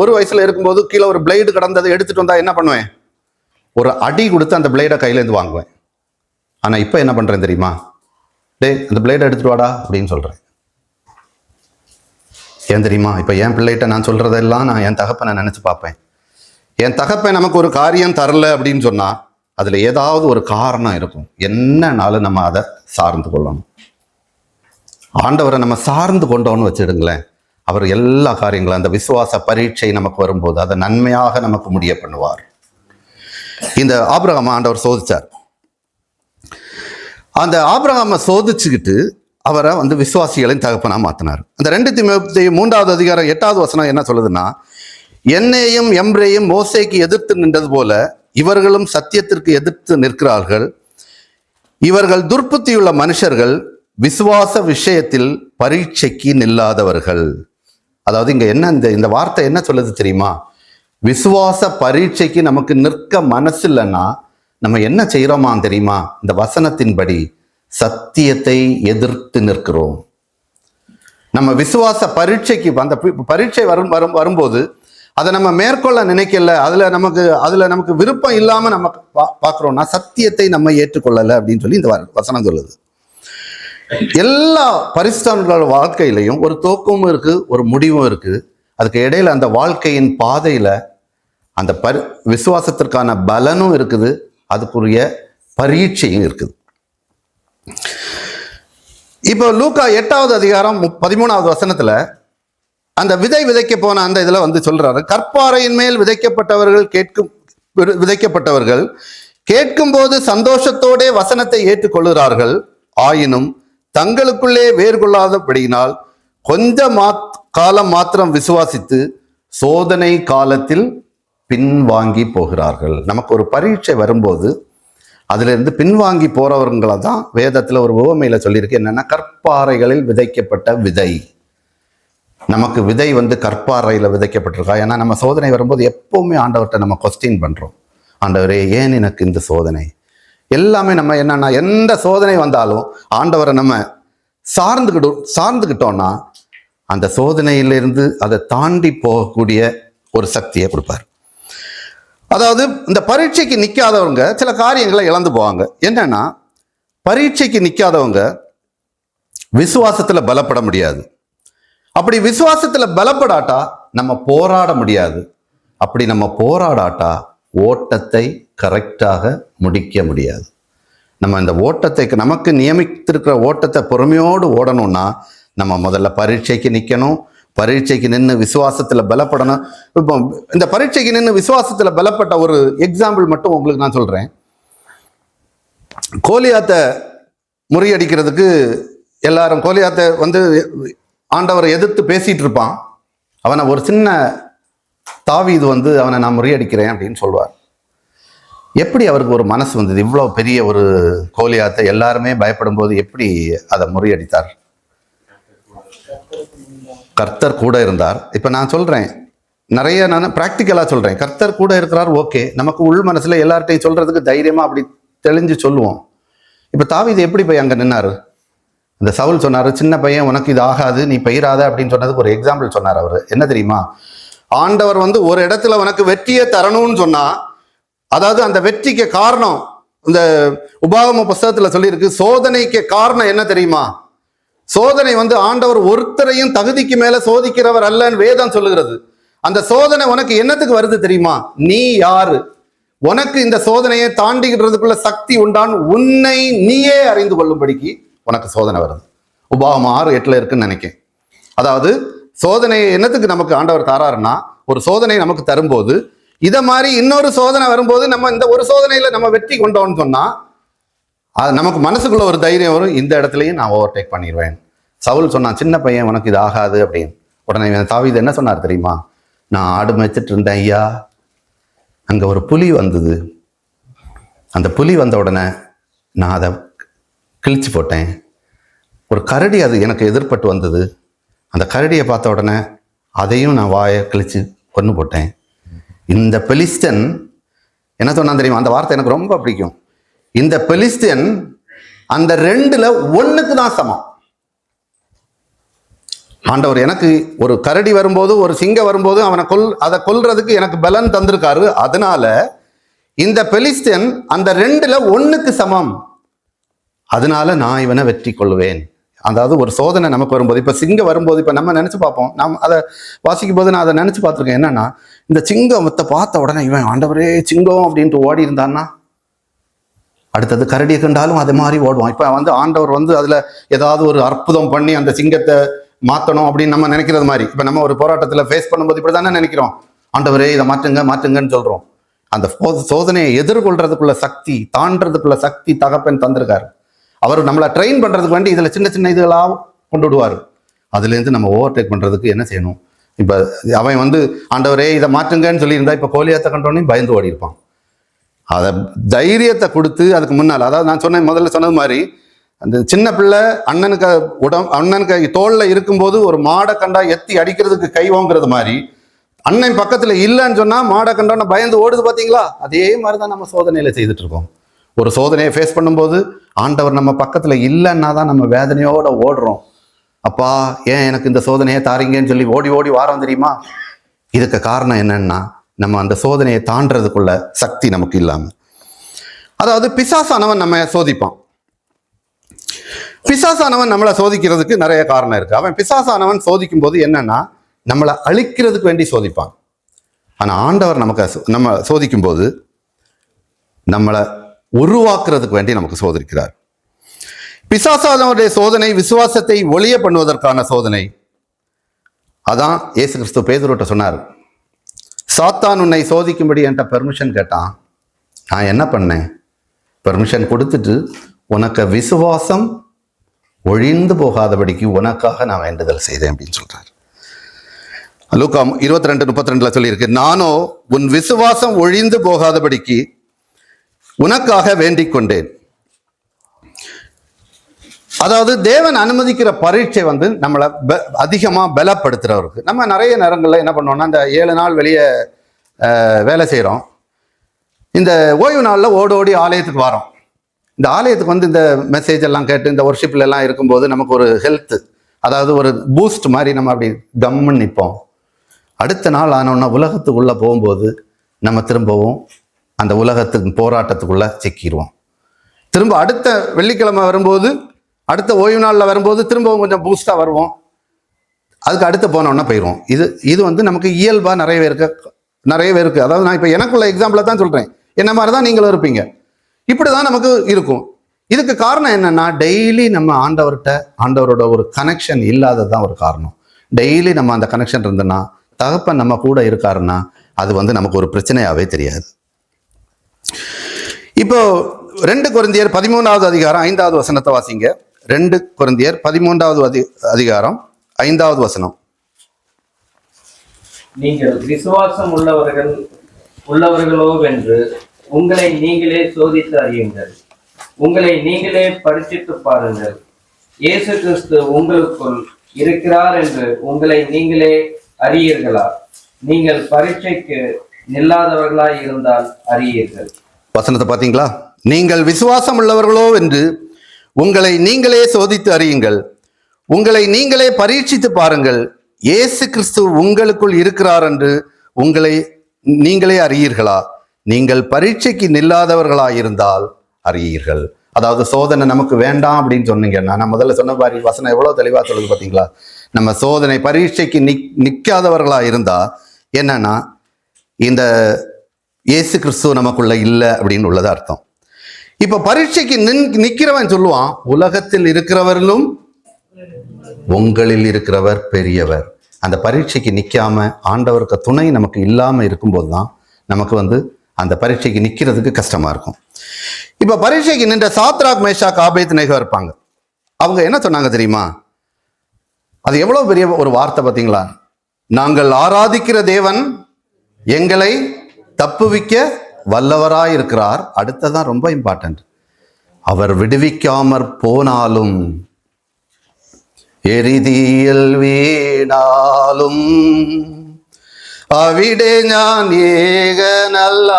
ஒரு வயசில் இருக்கும்போது கீழே ஒரு பிளேடு கிடந்ததை எடுத்துகிட்டு வந்தால் என்ன பண்ணுவேன்? ஒரு அடி கொடுத்து அந்த பிளேடை கையிலேருந்து வாங்குவேன். ஆனால் இப்போ என்ன பண்ணுறேன் தெரியுமா? டேய் அந்த பிளேடை எடுத்துட்டு வாடா அப்படின்னு சொல்கிறேன். ஏன் தெரியுமா? இப்போ என் பிள்ளைகிட்ட நான் சொல்கிறதெல்லாம் நான் என் தகப்பனை நினச்சி பார்ப்பேன். என் தகப்பன் நமக்கு ஒரு காரியம் தரல அப்படின்னு சொன்னால் அதில் ஏதாவது ஒரு காரணம் இருக்கும். என்னன்னாலும் நம்ம அதை சார்ந்து கொள்ளணும். ஆண்டவரை நம்ம சார்ந்து கொண்டோன்னு வச்சுடுங்களேன், அவர் எல்லா காரியங்களும் அந்த விசுவாச பரீட்சை நமக்கு வரும்போது அதை நன்மையாக நமக்கு முடிய பண்ணுவார். இந்த ஆபிரகாமை ஆண்டவர் சோதிச்சார். அந்த ஆபிரகாமை சோதிச்சுக்கிட்டு அவரை விசுவாசிகளின் தகப்பனா மாத்தினார். அந்த 2 தீமோத்தேயு 3வது அதிகாரம் 8வது வசனம் என்ன சொல்லுதுன்னா, என்னையும் எம்ரேயும் மோசேக்கு எதிர்த்து நின்றது போல இவர்களும் சத்தியத்திற்கு எதிர்த்து நிற்கிறார்கள். இவர்கள் துர்ப்புத்தியுள்ள மனுஷர்கள், விசுவாச விஷயத்தில் பரீட்சைக்கு நில்லாதவர்கள். அதாவது இங்க என்ன இந்த வார்த்தை என்ன சொல்லுது தெரியுமா? விசுவாச பரீட்சைக்கு நமக்கு நிற்க மனசு இல்லைன்னா நம்ம என்ன செய்கிறோமா தெரியுமா? இந்த வசனத்தின்படி சத்தியத்தை எதிர்த்து நிற்கிறோம். நம்ம விசுவாச பரீட்சைக்கு அந்த பரீட்சை வரும்போது அதை நம்ம மேற்கொள்ள நினைக்கல, அதுல நமக்கு விருப்பம் இல்லாம நம்ம பார்க்கிறோம்னா சத்தியத்தை நம்ம ஏற்றுக்கொள்ளலை அப்படின்னு சொல்லி இந்த வசனம் சொல்லுது. எல்லா பரிசுத்தவான்களோட வாழ்க்கையிலையும் ஒரு துவக்கமும் இருக்கு, ஒரு முடிவும் இருக்கு. அதுக்கு இடையில அந்த வாழ்க்கையின் பாதையில அந்த விசுவாசத்திற்கான பலனும் இருக்குது, அதுக்குரிய பரீட்சையும் இருக்குது. இப்போ லூக்கா 8வது அதிகாரம் 13வது வசனத்துல அந்த விதைக்க போன அந்த இதுல வந்து சொல்றாரு, கற்பாறையின் மேல் விதைக்கப்பட்டவர்கள் கேட்கும் போது சந்தோஷத்தோட வசனத்தை ஏற்றுக்கொள்கிறார்கள். ஆயினும் தங்களுக்குள்ளே வேர் கொள்ளாதபடியினால் கொஞ்ச காலம் மாத்திரம் விசுவாசித்து சோதனை காலத்தில் பின்வாங்கி போகிறார்கள். நமக்கு ஒரு பரீட்சை வரும்போது அதுல இருந்து பின்வாங்கி போறவர்களை தான் வேதத்துல ஒரு உவமையில சொல்லியிருக்கு. என்னன்னா, கற்பாறைகளில் விதைக்கப்பட்ட விதை. நமக்கு விதை வந்து கற்பாறையில விதைக்கப்பட்டிருக்கா? ஏன்னா நம்ம சோதனை வரும்போது எப்பவுமே ஆண்டவர்கிட்ட நம்ம கொஸ்டின் பண்றோம், ஆண்டவரே ஏன் எனக்கு இந்த சோதனை? எல்லாமே நம்ம என்னன்னா, எந்த சோதனை வந்தாலும் ஆண்டவரை நம்ம சார்ந்துக்கிட்டோம்னா அந்த சோதனையிலிருந்து அதை தாண்டி போகக்கூடிய ஒரு சக்தியை கொடுப்பார். அதாவது இந்த பரீட்சைக்கு நிற்காதவங்க சில காரியங்களை இழந்து போவாங்க. என்னன்னா, பரீட்சைக்கு நிற்காதவங்க விசுவாசத்துல பலப்பட முடியாது. அப்படி விசுவாசத்துல பலப்படாட்டா நம்ம போராட முடியாது. அப்படி நம்ம போராடாட்டா ஓட்டத்தை கரெக்டாக முடிக்க முடியாது. நம்ம இந்த ஓட்டத்தை நமக்கு நியமித்திருக்கிற ஓட்டத்தை பொறுமையோடு ஓடணும்னா நம்ம முதல்ல பரீட்சைக்கு நிற்கணும். பரீட்சைக்கு நின்று விசுவாசத்துல பலப்படணும். இப்போ இந்த பரீட்சைக்கு நின்று விசுவாசத்துல பலப்பட்ட ஒரு எக்ஸாம்பிள் மட்டும் உங்களுக்கு நான் சொல்றேன். கோலியாத்தை முறியடிக்கிறதுக்கு எல்லாரும் கோலியாத்தை வந்து ஆண்டவரை எதிர்த்து பேசிட்டு இருப்பான். அவனை ஒரு சின்ன தாவீது வந்து அவனை நான் முறியடிக்கிறேன் அப்படின்னு சொல்லுவார். எப்படி அவருக்கு ஒரு மனசு வந்தது? இவ்வளோ பெரிய ஒரு கோலியாத்தை எல்லாருமே பயப்படும் போது எப்படி அதை முறியடித்தார்? கர்த்தர் கூட இருந்தார். இப்போ நான் சொல்றேன், நிறைய நான் ப்ராக்டிக்கலாக சொல்றேன். கர்த்தர் கூட இருக்கிறார், ஓகே. நமக்கு உள் மனசுல எல்லார்ட்டையும் சொல்றதுக்கு தைரியமா அப்படி தெளிஞ்சு சொல்லுவோம். இப்போ தாவீது எப்படி போய் அங்கே நின்னாரு? இந்த சவுல் சொன்னாரு, சின்ன பையன் உனக்கு இது ஆகாது, நீ பயிராத அப்படின்னு சொன்னதுக்கு ஒரு எக்ஸாம்பிள் சொன்னார். அவர் என்ன தெரியுமா? ஆண்டவர் வந்து ஒரு இடத்துல உனக்கு வெற்றியை தரணும்னு சொன்னா, அதாவது அந்த வெற்றிக்கு காரணம் இந்த உபாகம புஸ்தகத்துல சொல்லியிருக்கு, சோதனைக்கு காரணம் என்ன தெரியுமா? சோதனை வந்து ஆண்டவர் ஒருத்தரையும் தகுதிக்கு மேல சோதிக்கிறவர் அல்லன்னு வேதம் சொல்லுகிறது. அந்த சோதனை உனக்கு என்னத்துக்கு வருது தெரியுமா? நீ யாரு? உனக்கு இந்த சோதனையை தாண்டிக்கிறதுக்குள்ள சக்தி உண்டான் உன்னை நீயே அறிந்து கொள்ளும்படிக்கு உனக்கு சோதனை வருது. உபாகமம் 6:8 இருக்குன்னு நினைக்கிறேன். அதாவது சோதனையை என்னத்துக்கு நமக்கு ஆண்டவர் தாராருன்னா, ஒரு சோதனை நமக்கு தரும்போது இதை மாதிரி இன்னொரு சோதனை வரும்போது நம்ம இந்த ஒரு சோதனையில நம்ம வெற்றி கொண்டோம்னு சொன்னா அது நமக்கு மனசுக்குள்ள ஒரு தைரியம் வரும், இந்த இடத்துலையும் நான் ஓவர்டேக் பண்ணிடுவேன். சவுல் சொன்னான், சின்ன பையன் உனக்கு இது ஆகாது அப்படின்னு. உடனே தாவீது என்ன சொன்னார் தெரியுமா? நான் ஆடு மேய்ச்சிட்டு இருந்தேன் ஐயா, அங்க ஒரு புலி வந்தது. அந்த புலி வந்த உடனே நான் அதை கிழிச்சு போட்டேன். ஒரு கரடி அது எனக்கு எதிர்பட்டு வந்தது. அந்த கரடியை பார்த்த உடனே அதையும் நான் வாயை கிழிச்சு கொன்று போட்டேன். இந்த பெலிஸ்தன் என்ன சொன்னான் தெரியுமா? அந்த வார்த்தை எனக்கு ரொம்ப பிடிக்கும். இந்த பெலிஸ்தன் அந்த 2ல் 1க்கு தான் சமம். ஆண்டவர் எனக்கு ஒரு கரடி வரும்போது ஒரு சிங்கம் வரும்போது அதை கொல்றதுக்கு எனக்கு பலன் தந்திருக்காரு. அதனால இந்த பெலிஸ்தன் அந்த 2ல் 1க்கு சமம். அதனால நான் இவனை வெற்றி கொள்வேன். அதாவது ஒரு சோதனை நமக்கு வரும்போது, இப்போ சிங்கம் வரும்போது இப்போ நம்ம நினைச்சு பார்ப்போம். நம்ம அதை வாசிக்கும் போது நான் அதை நினைச்சு பார்த்துருக்கேன். என்னன்னா, இந்த சிங்கத்தை பார்த்த உடனே இவன் ஆண்டவரே சிங்கம் அப்படின்ட்டு ஓடி இருந்தான்னா, அடுத்தது கரடியை கண்டாலும் அது மாதிரி ஓடுவான். இப்போ வந்து ஆண்டவர் வந்து அதில் ஏதாவது ஒரு அற்புதம் பண்ணி அந்த சிங்கத்தை மாற்றணும் அப்படின்னு நம்ம நினைக்கிறது மாதிரி. இப்போ நம்ம ஒரு போராட்டத்தில் ஃபேஸ் பண்ணும்போது இப்படி தானே நினைக்கிறோம், ஆண்டவரே இதை மாற்றுங்கன்னு சொல்கிறோம். அந்த சோதனையை எதிர்கொள்றதுக்குள்ள சக்தி, தாண்டறதுக்குள்ள சக்தி தகப்பன் தந்திருக்காரு. அவர் நம்மளை ட்ரெயின் பண்ணுறதுக்கு வேண்டி இதில் சின்ன சின்ன இதுகளாக கொண்டு விடுவார். அதுலேருந்து நம்ம ஓவர்டேக் பண்ணுறதுக்கு என்ன செய்யணும்? இப்போ அவன் வந்து ஆண்டவரே இதை மாற்றுங்கன்னு சொல்லியிருந்தா இப்போ கோலியாத்தை கண்டோன்னே பயந்து ஓடி இருப்பான். அதை தைரியத்தை கொடுத்து அதுக்கு முன்னால், அதாவது நான் முதல்ல சொன்னது மாதிரி, அந்த சின்ன பிள்ளை அண்ணனுக்கு தோளில் இருக்கும்போது ஒரு மாடை கண்டா எத்தி அடிக்கிறதுக்கு கை வாங்குறது மாதிரி, அண்ணன் பக்கத்தில் இல்லைன்னு சொன்னால் மாடை கண்டோன்னு பயந்து ஓடுது பார்த்தீங்களா? அதே மாதிரி தான் நம்ம சோதனையில் செய்துட்டு இருக்கோம். ஒரு சோதனையை ஃபேஸ் பண்ணும்போது ஆண்டவர் நம்ம பக்கத்தில் இல்லைன்னா தான் நம்ம வேதனையோடு ஓடுறோம். அப்பா ஏன் எனக்கு இந்த சோதனையை தாரீங்கன்னு சொல்லி ஓடி ஓடி வாரம் தெரியுமா? இதுக்கு காரணம் என்னன்னா, நம்ம அந்த சோதனையை தாண்டறதுக்குள்ள சக்தி நமக்கு இல்லாமல். அதாவது பிசாசானவன் நம்ம சோதிப்பான். பிசாசானவன் நம்மளை சோதிக்கிறதுக்கு நிறைய காரணம் இருக்கு. அவன் பிசாசானவன் சோதிக்கும் போது என்னன்னா, நம்மளை அழிக்கிறதுக்கு வேண்டி சோதிப்பான். ஆனால் ஆண்டவர் நம்ம சோதிக்கும் போது நம்மளை உருவாக்குறதுக்கு வேண்டி நமக்கு சோதிக்கிறார். பிசாசானவருடைய சோதனை விசுவாசத்தை ஒளிய பண்ணுவதற்கான சோதனை. அதான் இயேசு கிறிஸ்து பேதுருட்ட சொன்னார், சாத்தான் உன்னை சோதிக்கும்படி என்கிட்ட பெர்மிஷன் கேட்டான். நான் என்ன பண்ணேன்? பெர்மிஷன் கொடுத்துட்டு உனக்கு விசுவாசம் ஒழிந்து போகாதபடிக்கு உனக்காக நான் வேண்டுதல் செய்தேன் அப்படின்னு சொல்றார். லூக்கா 22:32 சொல்லியிருக்கு, நானோ உன் விசுவாசம் ஒழிந்து போகாதபடிக்கு உனக்காக வேண்டிக் கொண்டேன். அதாவது தேவன் அனுமதிக்கிற பரீட்சை நம்மளை அதிகமாக பலப்படுத்துறவருக்கு. நம்ம நிறைய நேரங்களில் என்ன பண்ணோம்னா, இந்த 7 நாள் வெளியே வேலை செய்கிறோம். இந்த ஓய்வு நாளில் ஓடி ஆலயத்துக்கு வரோம். இந்த ஆலயத்துக்கு இந்த மெசேஜ் எல்லாம் கேட்டு இந்த ஒர்ஷிப்ல எல்லாம் இருக்கும்போது நமக்கு ஒரு ஹெல்த், அதாவது ஒரு பூஸ்ட் மாதிரி நம்ம அப்படி கம்முன்னு நிற்போம். அடுத்த நாள் ஆனோன்னா உலகத்துக்குள்ளே போகும்போது நம்ம திரும்பவும் அந்த உலகத்துக்கு போராட்டத்துக்குள்ளே சிக்கிடுவோம். திரும்ப அடுத்த வெள்ளிக்கிழமை வரும்போது, அடுத்த ஓய்வு நாளில் வரும்போது திரும்பவும் கொஞ்சம் பூஸ்டாக வருவோம். அதுக்கு அடுத்து போனோன்னா போயிடுவோம். இது நமக்கு இயல்பாக நிறைய பேருக்கு. அதாவது நான் இப்போ எனக்குள்ள எக்ஸாம்பிளை தான் சொல்கிறேன். என்ன மாதிரி தான் நீங்களும் இருப்பீங்க. இப்படி தான் நமக்கு இருக்கும். இதுக்கு காரணம் என்னன்னா, டெய்லி நம்ம ஆண்டவரோட ஒரு கனெக்ஷன் இல்லாதது ஒரு காரணம். டெய்லி நம்ம அந்த கனெக்ஷன் இருந்தோன்னா, தகப்பன் நம்ம கூட இருக்காருன்னா அது நமக்கு ஒரு பிரச்சனையாகவே தெரியாது. இப்போ 2 கொரிந்தியர் 13வது அதிகாரம் 5வது வசனத்தை வாசிங்க. 2 கொரிந்தியர் 13வது அதிகாரம் 5வது வசனம். நீங்கள் விசுவாசம் உள்ளவர்களோவென்று உங்களை நீங்களே சோதித்து அறியுங்கள். உங்களை நீங்களே பரிசித்து பாருங்கள். இயேசு கிறிஸ்து உங்களுக்குள் இருக்கிறார் என்று உங்களை நீங்களே அறியீர்களா? நீங்கள் பரீட்சைக்கு நில்லாதவர்களாய் இருந்தால் அறியீர்கள். வசனத்தை பார்த்தீங்களா? நீங்கள் விசுவாசம் உள்ளவர்களோ என்று உங்களை நீங்களே சோதித்து அறியுங்கள். உங்களை நீங்களே பரீட்சித்து பாருங்கள். இயேசு கிறிஸ்து உங்களுக்குள் இருக்கிறார் என்று உங்களை நீங்களே அறியீர்களா? நீங்கள் பரீட்சைக்கு நில்லாதவர்களாயிருந்தால் அறியீர்கள். அதாவது சோதனை நமக்கு வேண்டாம் அப்படின்னு சொன்னீங்கன்னா, நான் முதல்ல சொன்ன மாதிரி வசனம் எவ்வளோ தெளிவாக சொல்லுது பார்த்தீங்களா? நம்ம சோதனை பரீட்சைக்கு நிற்காதவர்களாக இருந்தால் என்னன்னா, இந்த இயேசு கிறிஸ்து நமக்குள்ள இல்லை அப்படின்னு உள்ளது அர்த்தம். இப்போ பரீட்சைக்கு நிற்கிறவன் சொல்லுவான், உலகத்தில் இருக்கிறவர்களும் உங்களில் இருக்கிறவர் பெரியவர். அந்த பரீட்சைக்கு நிற்காம ஆண்டவருக்கு துணை நமக்கு இல்லாமல் இருக்கும்போது தான் நமக்கு அந்த பரீட்சைக்கு நிற்கிறதுக்கு கஷ்டமா இருக்கும். இப்போ பரீட்சைக்கு நின்ற சாத்ராக், மேஷாக், ஆபேத்நேகோ இருப்பாங்க. அவங்க என்ன சொன்னாங்க தெரியுமா? அது எவ்வளவு பெரிய ஒரு வார்த்தை பார்த்தீங்களா? நாங்கள் ஆராதிக்கிற தேவன் எங்களை தப்புவிக்க வல்லவராயிருக்கிறார். அடுத்ததான் ரொம்ப இம்பார்ட்டன்ட். அவர் விடுவிக்காமற் போனாலும் எரிதியில் வீணாலும் അവിടെ ഞാൻ ഏകനല്ല,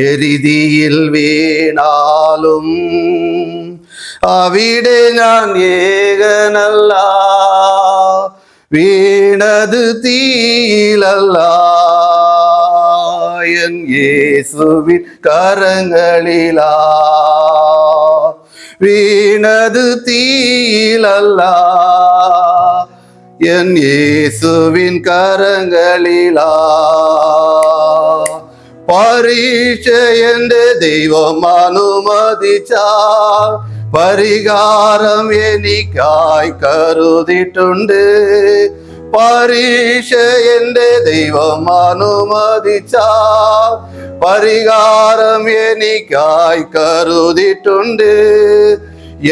എരിതിയിൽ വീണാലും അവിടെ ഞാൻ ഏകനല്ല, വീണത് തീയിലല്ല, എൻ യേശുവിൻ കരങ്ങളിലാ, വീണത് തീയിലല്ല, என் இயேசுவின் கரங்களிலா. பரீட்சை என்று தெய்வம் அனுமதிச்சார், பரிகாரம் എനിക്കായി കരുതിട്ടുണ്ട്. പരീക്ഷ എൻ്റെ ദൈവം അനുമതിച്ചാൽ പരിഹാരം എനിക്കായി കരുതിട്ടുണ്ട്.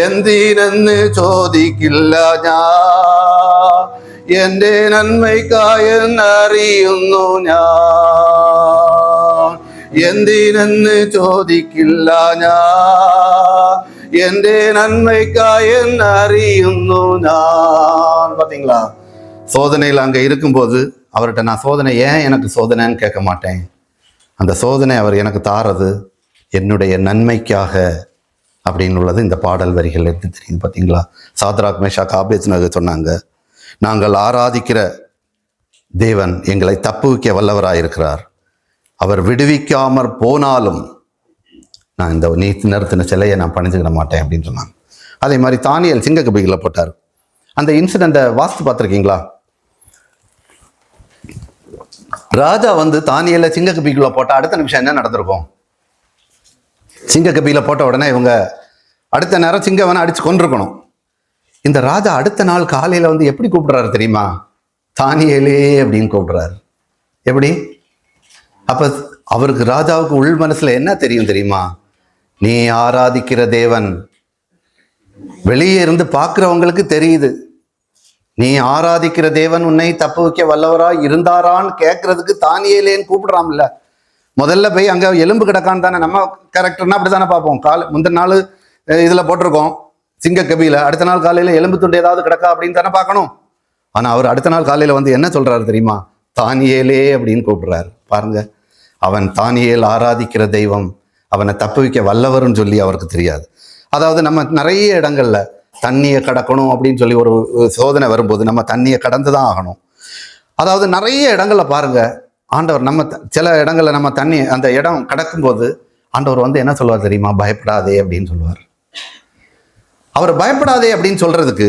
എന്തിനെന്ന് ചോദിക്കില്ല ഞാൻ, എൻ്റെ നന്മയ്ക്കായെന്നറിയുന്നു ഞാൻ. എന്തിനെന്ന് ചോദിക്കില്ല ഞാൻ, എൻ്റെ நன்மைக்காയെന്നറിയുന്നു நான். பார்த்தீங்களா? சோதனையில் அங்கே இருக்கும்போது அவர்கிட்ட நான் சோதனை ஏன் எனக்கு சோதனைன்னு கேட்க மாட்டேன். அந்த சோதனை அவர் எனக்கு தாரது என்னுடைய நன்மைக்காக அப்படின்னு உள்ளது இந்த பாடல் வரிகள் எடுத்து தெரியுது. பார்த்தீங்களா? சாத்ராக் மேஷாக் ஆபேத்நேகோ சொன்னாங்க, நாங்கள் ஆராதிக்கிற தேவன் எங்களை தப்புவிக்க வல்லவராயிருக்கிறார். அவர் விடுவிக்காமற் போனாலும் நான் இந்த நீ நிறுத்தின சிலையை நான் பணிஞ்சுக்கிட மாட்டேன் அப்படின்னு சொன்னாங்க. அதே மாதிரி தானியேல் சிங்கக்கபிகளை போட்டார். அந்த இன்சிடெண்ட்டை வாஸ்து பார்த்துருக்கீங்களா? ராஜா வந்து தானியேலை சிங்கக்கபிக்குள்ள போட்டால் அடுத்த நிமிஷம் என்ன நடந்திருக்கும்? சிங்கக்கபியில் போட்ட உடனே இவங்க அடுத்த நேரம் சிங்கவனை அடித்து கொண்டிருக்கணும். இந்த ராஜா அடுத்த நாள் காலையில் வந்து எப்படி கூப்பிடுறாரு தெரியுமா? தானியேலே அப்படின்னு கூப்பிடுறாரு. எப்படி? அப்போ அவருக்கு ராஜாவுக்கு உள் மனசில் என்ன தெரியும் தெரியுமா? நீ ஆராதிக்கிற தேவன் வெளியே இருந்து பார்க்குறவங்களுக்கு தெரியுது. நீ ஆராதிக்கிற தேவன் உன்னை தப்பு வைக்க வல்லவரா இருந்தாரான்னு கேட்கறதுக்கு தானியேலேன்னு கூப்பிடுறான்ல. முதல்ல போய் அங்கே எலும்பு கிடக்கான்னு தானே நம்ம கேரக்டர்னா அப்படி தானே பார்ப்போம். முந்தின நாள் இதில் போட்டிருக்கோம் சிங்கக்கபியில், அடுத்த நாள் காலையில் எலும்பு துண்டு ஏதாவது கிடக்கா அப்படின்னு தானே பார்க்கணும். ஆனால் அவர் அடுத்த நாள் காலையில் வந்து என்ன சொல்கிறாரு தெரியுமா? தானியேலே அப்படின்னு கூப்பிடுறாரு. பாருங்க, அவன் தானியேல் ஆராதிக்கிற தெய்வம் அவனை தப்பு வைக்க வல்லவர்னு சொல்லி அவருக்கு தெரியாது. அதாவது நம்ம நிறைய இடங்கள்ல தண்ணியை கடக்கணும் அப்படின்னு சொல்லி ஒரு சோதனை வரும்போது நம்ம தண்ணியை கடந்து தான் ஆகணும். அதாவது நிறைய இடங்கள்ல பாருங்க, ஆண்டவர் நம்ம சில இடங்கள்ல நம்ம தண்ணி அந்த இடம் கடக்கும்போது ஆண்டவர் வந்து என்ன சொல்லுவார் தெரியுமா? பயப்படாதே அப்படின்னு சொல்லுவார். அவர் பயப்படாதே அப்படின்னு சொல்றதுக்கு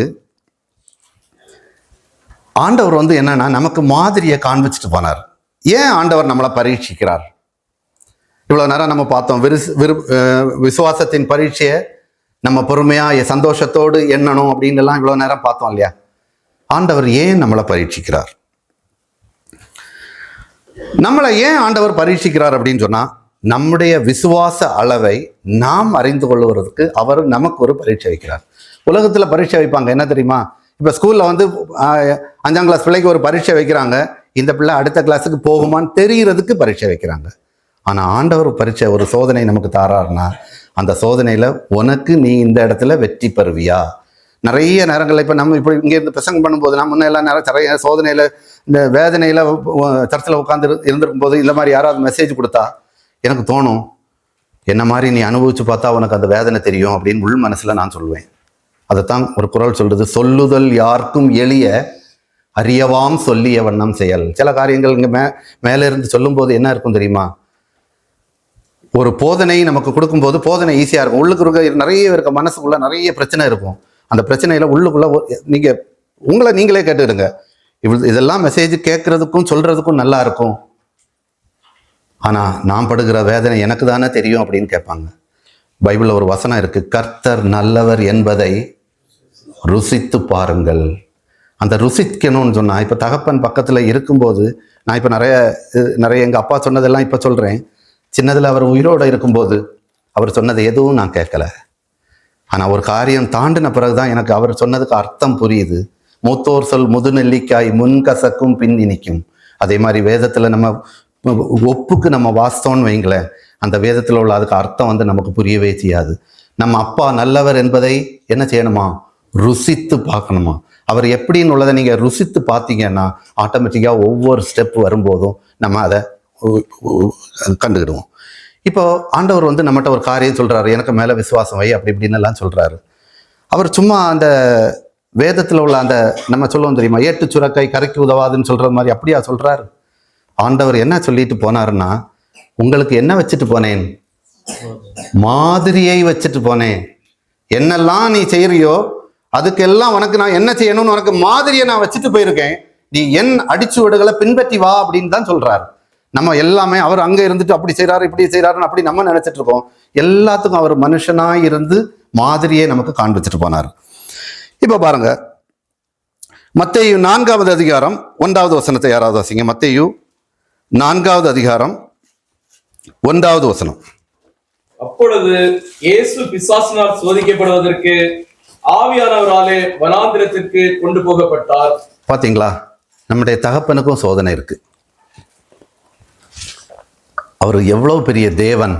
ஆண்டவர் வந்து என்னன்னா நமக்கு மாதிரியை காண்பிச்சுட்டு போனார். ஏன் ஆண்டவர் நம்மளை பரீட்சிக்கிறார்? இவ்வளவு நேரம் நம்ம பார்த்தோம், விசுவாசத்தின் பரீட்சையை நம்ம பொறுமையா சந்தோஷத்தோடு எண்ணணும் அப்படின்னு எல்லாம் இவ்வளவு நேரம் பார்த்தோம் இல்லையா? ஆண்டவர் ஏன் நம்மளை பரீட்சிக்கிறார்? நம்மளை ஏன் ஆண்டவர் பரீட்சிக்கிறார் அப்படின்னு சொன்னா, நம்முடைய விசுவாச அளவை நாம் அறிந்து கொள்வதற்கு அவர் நமக்கு ஒரு பரீட்சை வைக்கிறார். உலகத்துல பரீட்சை வைப்பாங்க, என்ன தெரியுமா? இப்ப ஸ்கூல்ல வந்து 5ஆம் கிளாஸ் பிள்ளைக்கு ஒரு பரீட்சை வைக்கிறாங்க. இந்த பிள்ளை அடுத்த கிளாஸுக்கு போகுமான்னு தெரிகிறதுக்கு பரீட்சை வைக்கிறாங்க. ஆனா ஆண்டவர் பரீட்சை ஒரு சோதனை நமக்கு தாராருன்னா, அந்த சோதனையில உனக்கு நீ இந்த இடத்துல வெற்றி பெறுவியா? நிறைய நேரங்களில் இப்போ நம்ம இப்படி இங்கே இருந்து பிரசங்கம் பண்ணும்போது நான் முன்ன எல்லாம் நேரம் நிறைய சோதனையில் இந்த வேதனையில் சர்ச்சில் உட்காந்து இருந்திருக்கும் போது இந்த மாதிரி யாராவது மெசேஜ் கொடுத்தா எனக்கு தோணும், என்ன மாதிரி நீ அனுபவிச்சு பார்த்தா உனக்கு அந்த வேதனை தெரியும் அப்படின்னு உள் மனசில் நான் சொல்லுவேன். அதைத்தான் ஒரு குறள் சொல்றது, சொல்லுதல் யாருக்கும் எளிய அறியவாம் சொல்லிய வண்ணம் செயல். சில காரியங்கள் இங்கே மேலே இருந்து சொல்லும்போது என்ன இருக்கும் தெரியுமா? ஒரு போதனை நமக்கு கொடுக்கும்போது போதனை ஈஸியாக இருக்கும். உள்ளுக்கு இருக்க நிறைய இருக்க மனசுக்குள்ள நிறைய பிரச்சனை இருக்கும். அந்த பிரச்சனையில உள்ளுக்குள்ள நீங்க உங்களை நீங்களே கேட்டுடுங்க, இதெல்லாம் மெசேஜ் கேட்கறதுக்கும் சொல்றதுக்கும் நல்லா இருக்கும், ஆனா நான் படுகிற வேதனை எனக்கு தானே தெரியும் அப்படின்னு கேட்பாங்க. பைபிள்ல ஒரு வசனம் இருக்கு, கர்த்தர் நல்லவர் என்பதை ருசித்து பாருங்கள். அந்த ருசிக்கணும்னு சொன்னா, இப்ப தகப்பன் பக்கத்துல இருக்கும்போது நான் இப்ப நிறைய எங்க அப்பா சொன்னதெல்லாம் இப்ப சொல்றேன். சின்னதுல அவர் உயிரோட இருக்கும்போது அவர் சொன்னது எதுவும் நான் கேட்கல. ஆனா ஒரு காரியம் தாண்டின பிறகுதான் எனக்கு அவர் சொன்னதுக்கு அர்த்தம் புரியுது. மூத்தோர் சொல் முதுநெல்லிக்காய் முன்கசக்கும் பின் இனிக்கும். அதே மாதிரி வேதத்துல நம்ம ஒப்புக்கு நம்ம வாஸ்தோன்னு வைங்களேன், அந்த வேதத்துல உள்ள அதுக்கு அர்த்தம் வந்து நமக்கு புரியவே செய்யாது. நம்ம அப்பா நல்லவர் என்பதை என்ன செய்யணுமா? ருசித்து பார்க்கணுமா? அவர் எப்படின்னு உள்ளதை நீங்க ருசித்து பார்த்தீங்கன்னா ஆட்டோமேட்டிக்கா ஒவ்வொரு ஸ்டெப் வரும்போதும் நம்ம அதை கண்டுக்கிடுவோம். இப்போ ஆண்டவர் வந்து நம்மகிட்ட ஒரு காரியம் சொல்றாரு, எனக்கு மேல விசுவாசம் வை அப்படி இப்படின்னு எல்லாம் சொல்றாரு. அவர் சும்மா அந்த வேதத்துல உள்ள அந்த நம்ம சொல்லுவோம் தெரியுமா, ஏட்டு சுரக்காய் கரைக்கு உதவாதுன்னு சொல்ற மாதிரி அப்படியா சொல்றாரு? ஆண்டவர் என்ன சொல்லிட்டு போனாருன்னா, உங்களுக்கு என்ன வச்சுட்டு போனேன்? மாதிரியை வச்சுட்டு போனேன். என்னெல்லாம் நீ செய்யறியோ அதுக்கெல்லாம் உனக்கு நான் என்ன செய்யணும்னு உனக்கு மாதிரியை நான் வச்சுட்டு போயிருக்கேன். நீ என் அடிச்சுவடுகளை பின்பற்றி வா அப்படின்னு தான் சொல்றாரு. நம்ம எல்லாமே அவர் அங்க இருந்துட்டு அப்படி செய்யறாரு இப்படி செய்யறாருன்னு அப்படி நம்ம நினைச்சிட்டு இருக்கோம். எல்லாத்துக்கும் அவர் மனுஷனாய் இருந்து மாதிரியே நமக்கு காண்பிச்சுட்டு போனார். இப்ப பாருங்க, மத்தேயு 4வது அதிகாரம் 1வது வசனத்தை யாராவது வாசிங்க. மத்தேயு 4வது அதிகாரம் 1வது வசனம். அப்பொழுது இயேசு பிசாசினால் சோதிக்கப்படுவதற்கு ஆவியானவராலே வனாந்திரத்திற்கு கொண்டு போகப்பட்டார். பாத்தீங்களா, நம்முடைய தகப்பனுக்கும் சோதனை இருக்கு. அவர் எவ்வளவு பெரிய தேவன்.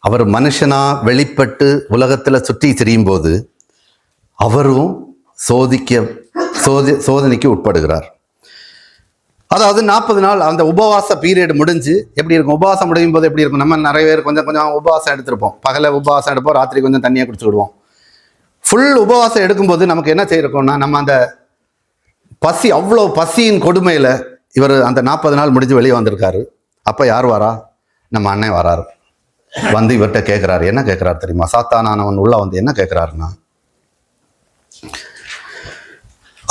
அவர் மனுஷனா வெளிப்பட்டு உலகத்துல சுற்றி திரியும் போது அவரும் சோதனைக்கு உட்படுகிறார். அதாவது 40 நாள் அந்த உபவாச பீரியட் முடிஞ்சு எப்படி இருக்கும்? உபவாசம் முடியும் போது எப்படி இருக்கும்? நம்ம நிறைய பேர் கொஞ்சம் கொஞ்சம் உபவாசம் எடுத்திருப்போம். பகல உபவாசம் எடுப்போம், ராத்திரி கொஞ்சம் தண்ணியை குடிச்சு விடுவோம். ஃபுல் உபவாசம் எடுக்கும்போது நமக்கு என்ன செய்யிருக்கோம்னா, நம்ம அந்த பசி, அவ்வளோ பசியின் கொடுமையில் இவர் அந்த 40 நாள் முடிஞ்சு வெளியே வந்திருக்காரு. அப்போ யார் வரா? நம்ம அண்ணன் வராரு. வந்து இவர்கிட்ட கேட்குறாரு. என்ன கேட்குறாரு தெரியுமா? சாத்தானானவன் உள்ள வந்து என்ன கேட்குறாருன்னா,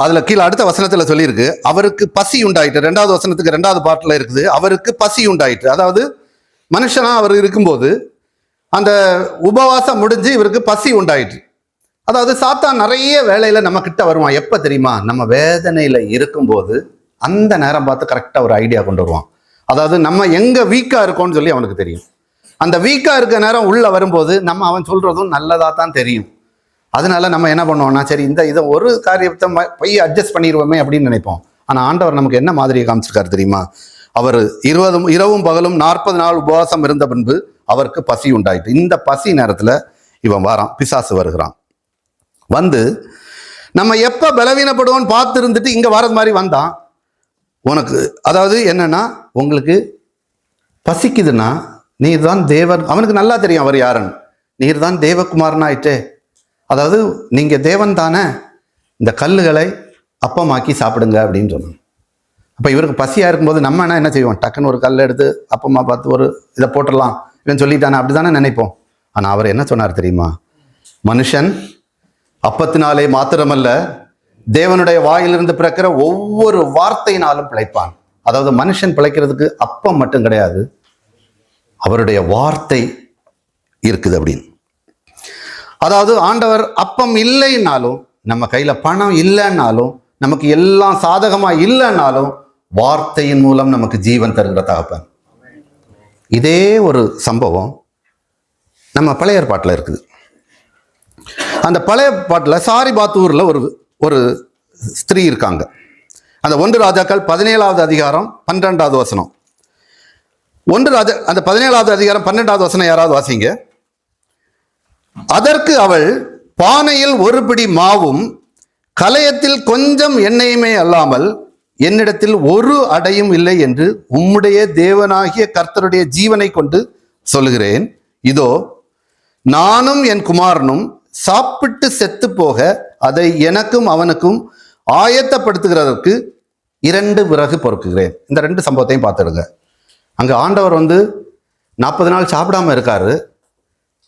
அதுல கீழே அடுத்த வசனத்துல சொல்லியிருக்கு, அவருக்கு பசி உண்டாயிட்டு. 2வது வசனத்துக்கு 2வது பாட்டுல இருக்குது, அவருக்கு பசி உண்டாயிட்டு. அதாவது மனுஷனா அவர் இருக்கும்போது அந்த உபவாசம் முடிஞ்சு இவருக்கு பசி உண்டாயிட்டு. அதாவது சாத்தான் நிறைய வேலையில நம்ம கிட்ட வருவான். எப்ப தெரியுமா? நம்ம வேதனையில இருக்கும்போது அந்த நேரம் பார்த்து கரெக்டா ஒரு ஐடியா கொண்டு வருவான். அதாவது நம்ம எங்க வீக்கா இருக்கோம்னு சொல்லி அவனுக்கு தெரியும். அந்த வீக்கா இருக்க நேரம் உள்ள வரும்போது நம்ம அவன் சொல்றதும் நல்லதா தான் தெரியும். அதனால நம்ம என்ன பண்ணுவோம்னா, சரி இதை ஒரு காரியத்தை போய் அட்ஜஸ்ட் பண்ணிடுவோமே அப்படின்னு நினைப்போம். ஆனால் ஆண்டவர் நமக்கு என்ன மாதிரியை காமிச்சிருக்காரு தெரியுமா? அவர் இரவும் பகலும் 40 நாள் உபவாசம் இருந்த பின்பு அவருக்கு பசி உண்டாயிட்டு. இந்த பசி நேரத்தில் இவன் வாரான், பிசாசு வருகிறான். வந்து நம்ம எப்போ பலவீனப்படுவோம்னு பார்த்து இருந்துட்டு இங்கே வரது மாதிரி வந்தான். உனக்கு அதாவது என்னன்னா, உங்களுக்கு பசிக்குதுன்னா நீர் தான் தேவன். அவனுக்கு நல்லா தெரியும் அவர் யாருன்னு. நீர் தான் தேவகுமாரன் ஆயிட்டே, அதாவது நீங்க தேவன் தானே, இந்த கல்லுகளை அப்பமாக்கி சாப்பிடுங்க அப்படின்னு சொன்னாங்க. அப்போ இவருக்கு பசியா இருக்கும்போது நம்ம என்ன செய்வோம்? டக்குன்னு ஒரு கல்லை எடுத்து அப்பமா பார்த்து ஒரு இதை போட்டுடலாம், இவன் சொல்லிட்டானே அப்படித்தானே நினைப்போம். ஆனால் அவர் என்ன சொன்னார் தெரியுமா? மனுஷன் அப்பத்தினாலே மாத்திரமல்ல, தேவனுடைய வாயிலிருந்து பிறக்கிற ஒவ்வொரு வார்த்தையினாலும் பிழைப்பான். அதாவது மனுஷன் பிழைக்கிறதுக்கு அப்பம் மட்டும் கிடையாது, அவருடைய வார்த்தை இருக்குது அப்படின்னு. அதாவது ஆண்டவர் அப்பம் இல்லைன்னாலும், நம்ம கையில பணம் இல்லைன்னாலும், நமக்கு எல்லாம் சாதகமா இல்லைன்னாலும், வார்த்தையின் மூலம் நமக்கு ஜீவன் தருகிற தகப்பன். இதே ஒரு சம்பவம் நம்ம பழைய ஏற்பாட்டில் இருக்குது. அந்த பழைய பாட்டில் சாரிபாத்தூர்ல ஒரு ஸ்திரீ இருக்காங்க. அந்த 1 ராஜாக்கள் 17வது அதிகாரம் 12வது வசனம். 1 ராஜா அந்த 17வது அதிகாரம் 12வது வசனம் யாராவது வாசிங்க. அதற்கு அவள், பானையில் ஒரு பிடி மாவும் கலயத்தில் கொஞ்சம் எண்ணெயுமே அல்லாமல் என்னிடத்தில் ஒரு அடையும் இல்லை என்று உம்முடைய தேவனாகிய கர்த்தருடைய ஜீவனை கொண்டு சொல்லுகிறேன். இதோ நானும் என் குமாரனும் சாப்பிட்டு செத்து போக அதை எனக்கும் அவனுக்கும் ஆயத்தப்படுத்துகிறதற்கு 2 விறகு பொறுக்குகிறேன். இந்த 2 சம்பவத்தையும் பார்த்துடுங்க. அங்க ஆண்டவர் 40 நாள் சாப்பிடாம இருக்காரு,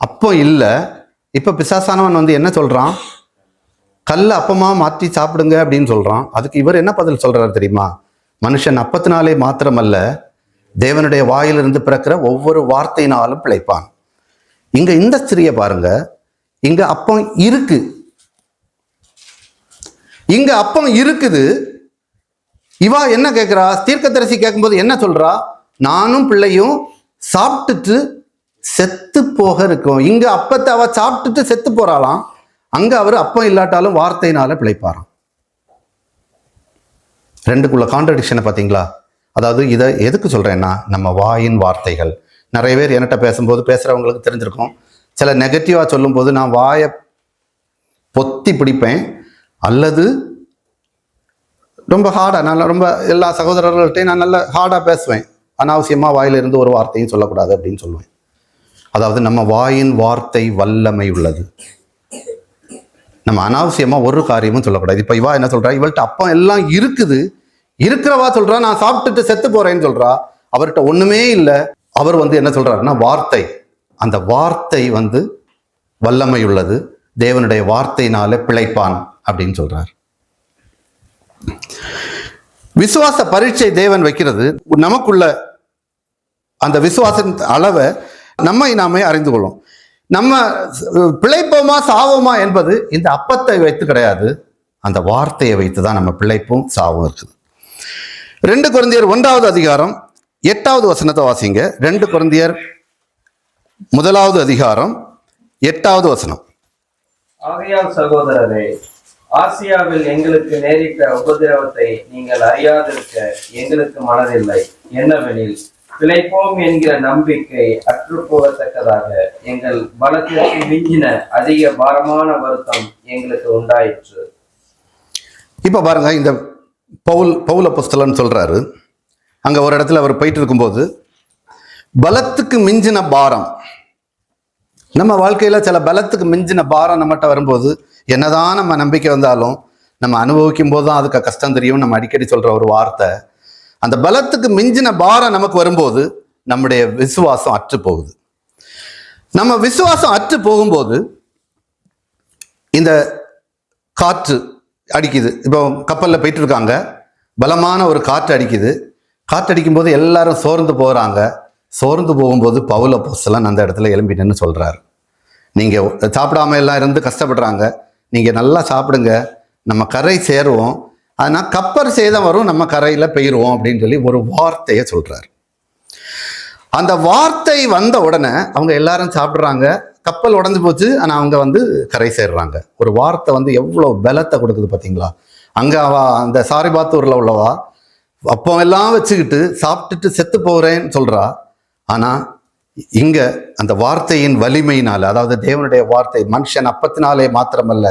அப்போ இல்லை. இப்ப பிசாசானவன் என்ன சொல்றான்? கல்ல அப்பமா மாற்றி சாப்பிடுங்க அப்படின்னு சொல்றான். அதுக்கு இவர் என்ன பதில் சொல்றாரு தெரியுமா? மனுஷன் அப்பத்தினாலே மாத்திரமல்ல, தேவனுடைய வாயிலிருந்து பிறக்கிற ஒவ்வொரு வார்த்தையினாலும் பிழைப்பான். இங்க இந்த ஸ்திரியை பாருங்க, இங்க அப்பம் இருக்கு, இங்க அப்பம் இருக்குது. இவா என்ன கேட்கிறா? தீர்க்கதரிசி கேட்கும்போது என்ன சொல்றா? நானும் பிள்ளையும் சாப்பிட்டுட்டு செத்து போக இருக்கும். இங்க அப்பத்தை அவ சாப்பிட்டுட்டு செத்து போறாளாம், அங்க அவர் அப்பம் இல்லாட்டாலும் வார்த்தையினால பிழைப்பாராம். 2க்குள்ள கான்ட்ரடிக்ஷனை பார்த்தீங்களா? அதாவது இதை எதுக்கு சொல்றேன்னா, நம்ம வாயின் வார்த்தைகள். நிறைய பேர் என்கிட்ட பேசும்போது பேசுறவங்களுக்கு தெரிஞ்சிருக்கும், சில நெகட்டிவா சொல்லும் போது நான் வாயை பொத்தி பிடிப்பேன், அல்லது ரொம்ப ஹார்டா, நான் ரொம்ப எல்லா சகோதரர்கள்ட்டையும் நான் நல்ல ஹார்டா பேசுவேன். அனாவசியமா வாயிலிருந்து ஒரு வார்த்தையும் சொல்லக்கூடாது அப்படின்னு சொல்லுவேன். அதாவது நம்ம வாயின் வார்த்தை வல்லமை உள்ளது. நம்ம அனாவசியமா ஒரு காரியமும் சொல்லக்கூடாது. இப்ப இவா என்ன சொல்றா? இவள்கிட்ட அப்பம் எல்லாம் இருக்குது, இருக்கிறவா சொல்றா நான் சாப்பிட்டுட்டு செத்து போறேன்னு சொல்றா. அவர்கிட்ட ஒண்ணுமே இல்லை. அவர் என்ன சொல்றாருன்னா, வார்த்தை, அந்த வார்த்தை வல்லமை உள்ளது, தேவனுடைய வார்த்தையினால பிழைப்பான் அப்படின்னு சொல்றார். விசுவாச பரீட்சை தேவன் வைக்கிறது நமக்குள்ள அந்த விசுவாச அளவை நாமே அறிந்து கொள்ளும். நம்ம பிழைப்போமா சாவோமா என்பது இந்த அப்பத்தை வைத்து கிடையாது, அந்த வார்த்தையை வைத்து தான் நம்ம பிழைப்பும் சாவும் இருக்குது. 2 கொரிந்தியர் 1வது அதிகாரம் 8வது வசனத்தை வாசிங்க. 2 கொரிந்தியர் 1வது அதிகாரம் 8வது வசனம். ஆகையால் சகோதரரே, ஆசியாவில் எங்களுக்கு நேரிட்ட உபதிரவத்தை நீங்கள் அறியாதிருக்க எங்களுக்கு மனதில்லை. என்னவெனில், பிழைப்போம் என்கிற நம்பிக்கை அற்றுப்போகத்தக்கதாக எங்கள் பலத்திற்கு மிஞ்சின அதிக பாரமான வருத்தம் எங்களுக்கு உண்டாயிற்று. இப்ப பாருங்க, இந்த பவுல் அப்போஸ்தலன் சொல்றாரு. அங்க ஒரு இடத்துல அவர் போயிட்டு இருக்கும்போது, பலத்துக்கு மிஞ்சின பாரம், நம்ம வாழ்க்கையில சில பலத்துக்கு மிஞ்சின பாரம் நம்மகிட்ட வரும்போது, என்னதான் நம்ம நம்பிக்கை வந்தாலும் நம்ம அனுபவிக்கும் போது தான் அதுக்கு கஷ்டம் தெரியும். நம்ம அடிக்கடி சொல்ற ஒரு வார்த்தை, அந்த பலத்துக்கு மிஞ்சின பாரம் நமக்கு வரும்போது நம்முடைய விசுவாசம் அற்று போகுது. நம்ம விசுவாசம் அற்று போகும்போது இந்த காற்று அடிக்குது. இப்போ கப்பலில் போயிட்டு இருக்காங்க, பலமான ஒரு காற்று அடிக்குது. காற்று அடிக்கும் போது எல்லாரும் சோர்ந்து போகிறாங்க. சோர்ந்து போகும்போது பவுல் அப்போஸ்தலன் அந்த இடத்துல எழும்பி நின்று சொல்றாரு, நீங்க சாப்பிடாம எல்லாம் இருந்து கஷ்டப்படுறாங்க, நீங்க நல்லா சாப்பிடுங்க, நம்ம கரை சேருவோம், ஆனால் கப்பல் சேதம் வரும், நம்ம கரையில போயிடுவோம் அப்படின்னு சொல்லி ஒரு வார்த்தையை சொல்றாரு. அந்த வார்த்தை வந்த உடனே அவங்க எல்லாரும் சாப்பிட்றாங்க, கப்பல் உடஞ்சு போச்சு, ஆனால் அவங்க வந்து கரை சேர்றாங்க. ஒரு வார்த்தை வந்து எவ்வளோ பலத்தை கொடுக்குது பார்த்தீங்களா. அங்கே அந்த சாரிபாத்தூரில் உள்ளவா அப்போ எல்லாம் வச்சுக்கிட்டு சாப்பிட்டுட்டு செத்து போகிறேன்னு சொல்கிறா. ஆனால் இங்கே அந்த வார்த்தையின் வலிமையினால், அதாவது தேவனுடைய வார்த்தை, மனுஷன் அப்பத்தினாலே மாத்திரமல்ல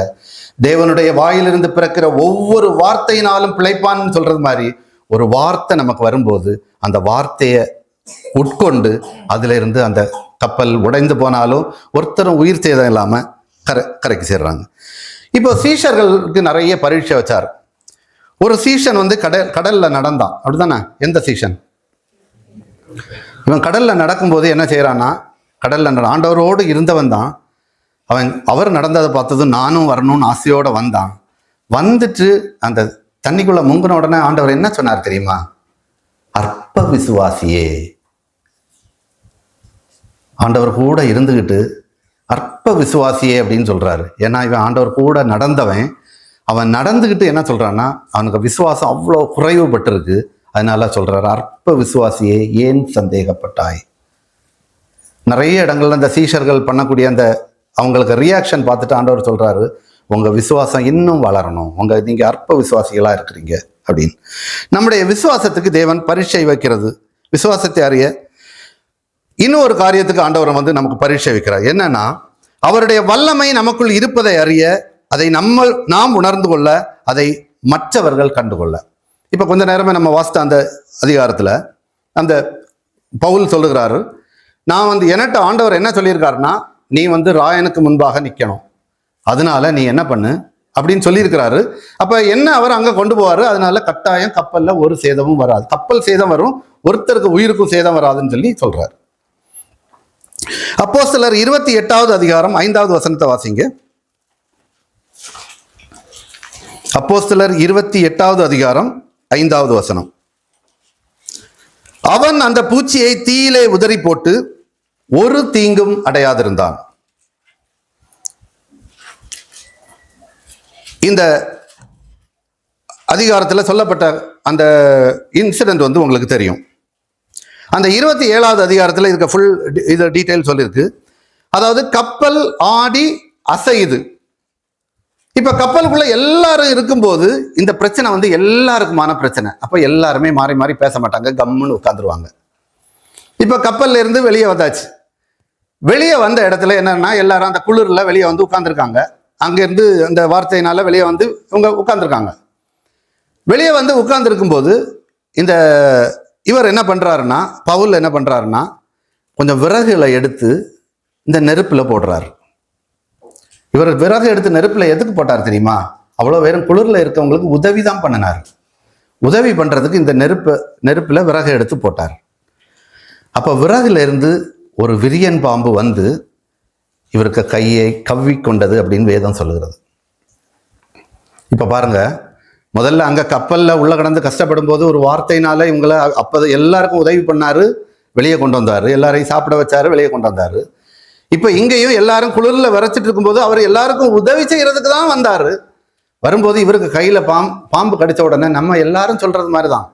தேவனுடைய வாயிலிருந்து பிறக்கிற ஒவ்வொரு வார்த்தையினாலும் பிழைப்பான்னு சொல்கிறது மாதிரி ஒரு வார்த்தை நமக்கு வரும்போது அந்த வார்த்தையை உட்கொண்டு அதுல இருந்து அந்த கப்பல் உடைந்து போனாலும் ஒருத்தரும் உயிர் சேதம் இல்லாமல் கரைக்கு சேர்றாங்க. இப்போ சீஷர்களுக்கு நிறைய பரீட்சை வச்சார். ஒரு சீஷன் வந்து கடல்ல நடந்தான், அப்படிதானே? எந்த சீஷன்? இவன் கடல்ல நடக்கும்போது என்ன செய்யறான்னா, கடல்ல ஆண்டவரோடு இருந்தவன் தான் அவர் நடந்ததை பார்த்ததும் நானும் வரணும்னு ஆசையோட வந்தான். வந்துட்டு அந்த தண்ணிக்குள்ள முங்கின உடனே ஆண்டவர் என்ன சொன்னார் தெரியுமா? அற்ப விசுவாசியே. ஆண்டவர் கூட இருந்துகிட்டு அற்ப விசுவாசியே அப்படின்னு சொல்றாரு. ஏன்னா இவன் ஆண்டவர் கூட நடந்தவன். அவன் நடந்துகிட்டு என்ன சொல்றான்னா, அவனுக்கு விசுவாசம் அவ்வளோ குறைவுபட்டிருக்கு. அதனால சொல்றாரு, அற்ப விசுவாசியே ஏன் சந்தேகப்பட்டாய். நிறைய இடங்கள்ல இந்த சீஷர்கள் பண்ணக்கூடிய அந்த அவங்களுக்கு ரியாக்ஷன் பார்த்துட்டு ஆண்டவர் சொல்றாரு, உங்க விசுவாசம் இன்னும் வளரணும், நீங்க அற்ப விசுவாசிகளா இருக்கிறீங்க அப்படின்னு. நம்முடைய விசுவாசத்துக்கு தேவன் பரீட்சை வைக்கிறது. விசுவாசத்தை அறிய இன்னும் ஒரு காரியத்துக்கு ஆண்டவர் வந்து நமக்கு பரீட்சை வைக்கிறார். என்னன்னா, அவருடைய வல்லமை நமக்குள் இருப்பதை அறிய, அதை நாம் உணர்ந்து கொள்ள, அதை மற்றவர்கள் கண்டுகொள்ள. இப்ப கொஞ்ச நேரமே நம்ம வாசித்த அந்த அதிகாரத்துல அந்த பவுல் சொல்லுகிறாரு, நான் வந்து என்கிட்ட ஆண்டவர் என்ன சொல்லியிருக்காருன்னா, நீ வந்து ராயனுக்கு முன்பாக நிற்கணும், அதனால நீ என்ன பண்ணு அப்படின்னு சொல்லியிருக்கிறாரு. அப்ப என்ன அவர் அங்க கொண்டு போவாரு. அதனால கட்டாயம் கப்பல்ல ஒரு சேதமும் வராது. கப்பல் சேதம் வரும், ஒருத்தருக்கு உயிருக்கும் சேதம் வராதுன்னு சொல்லி சொல்றாரு. அப்போஸ்தலர் 28வது அதிகாரம் 5வது வசனத்தை வாசிங்க. அப்போஸ்தலர் 28வது அதிகாரம் 5வது வசனம். அவன் அந்த பூச்சியை தீயிலே உதறி போட்டு ஒரு தீங்கும் அடையாதிருந்தான். இந்த அதிகாரத்தில் சொல்லப்பட்ட அந்த இன்சிடென்ட் வந்து உங்களுக்கு தெரியும். அந்த 27வது அதிகாரத்தில் இதுக்கு ஃபுல் இது டீட்டெயில் சொல்லியிருக்கு. அதாவது கப்பல் ஆடி அசையுது. இப்ப கப்பலுக்குள்ள எல்லாரும் இருக்கும்போது இந்த பிரச்சனை வந்து எல்லாருக்குமான பிரச்சனை. அப்ப எல்லாருமே மாறி மாறி பேச மாட்டாங்க, கம்முன்னு உட்காந்துருவாங்க. இப்ப கப்பல்ல இருந்து வெளியே வந்தாச்சு. வெளியே வந்த இடத்துல என்னன்னா, எல்லாரும் அந்த குளிர்ல வெளியே வந்து உட்காந்துருக்காங்க. அங்கிருந்து அந்த வார்த்தையினால வெளியே வந்து இவங்க உட்காந்துருக்காங்க. வெளியே வந்து உட்கார்ந்துருக்கும் போது இந்த இவர் என்ன பண்றாருன்னா, பவுல் என்ன பண்றாருன்னா, கொஞ்சம் விறகுகளை எடுத்து இந்த நெருப்புல போடுறாரு. இவர் விறகு எடுத்து நெருப்புல எதுக்கு போட்டார் தெரியுமா? அவ்வளோ வெறும் குளிர்ல இருக்கவங்களுக்கு உதவி தான் பண்ணினார். உதவி பண்றதுக்கு இந்த நெருப்புல விறகு எடுத்து போட்டார். அப்ப விறகுல இருந்து ஒரு விரியன் பாம்பு வந்து இவருக்கு கையை கவ்வி கொண்டது அப்படின்னு வேதம் சொல்லுகிறது. இப்ப பாருங்க, முதல்ல அங்க கப்பல்ல உள்ள கடந்து கஷ்டப்படும் போது ஒரு வார்த்தையினால இவங்களை அப்போ எல்லாருக்கும் உதவி பண்ணாரு, வெளியே கொண்டு வந்தாரு, எல்லாரையும் சாப்பிட வச்சாரு, வெளியே கொண்டு வந்தாரு. இப்ப இங்கேயும் எல்லாரும் குளிர்ல விரைச்சிட்டு இருக்கும்போது அவர் எல்லாருக்கும் உதவி செய்யறதுக்கு தான் வந்தாரு. வரும்போது இவருக்கு கையில பாம்பு கடிச்ச உடனே நம்ம எல்லாரும் சொல்றது மாதிரிதான்,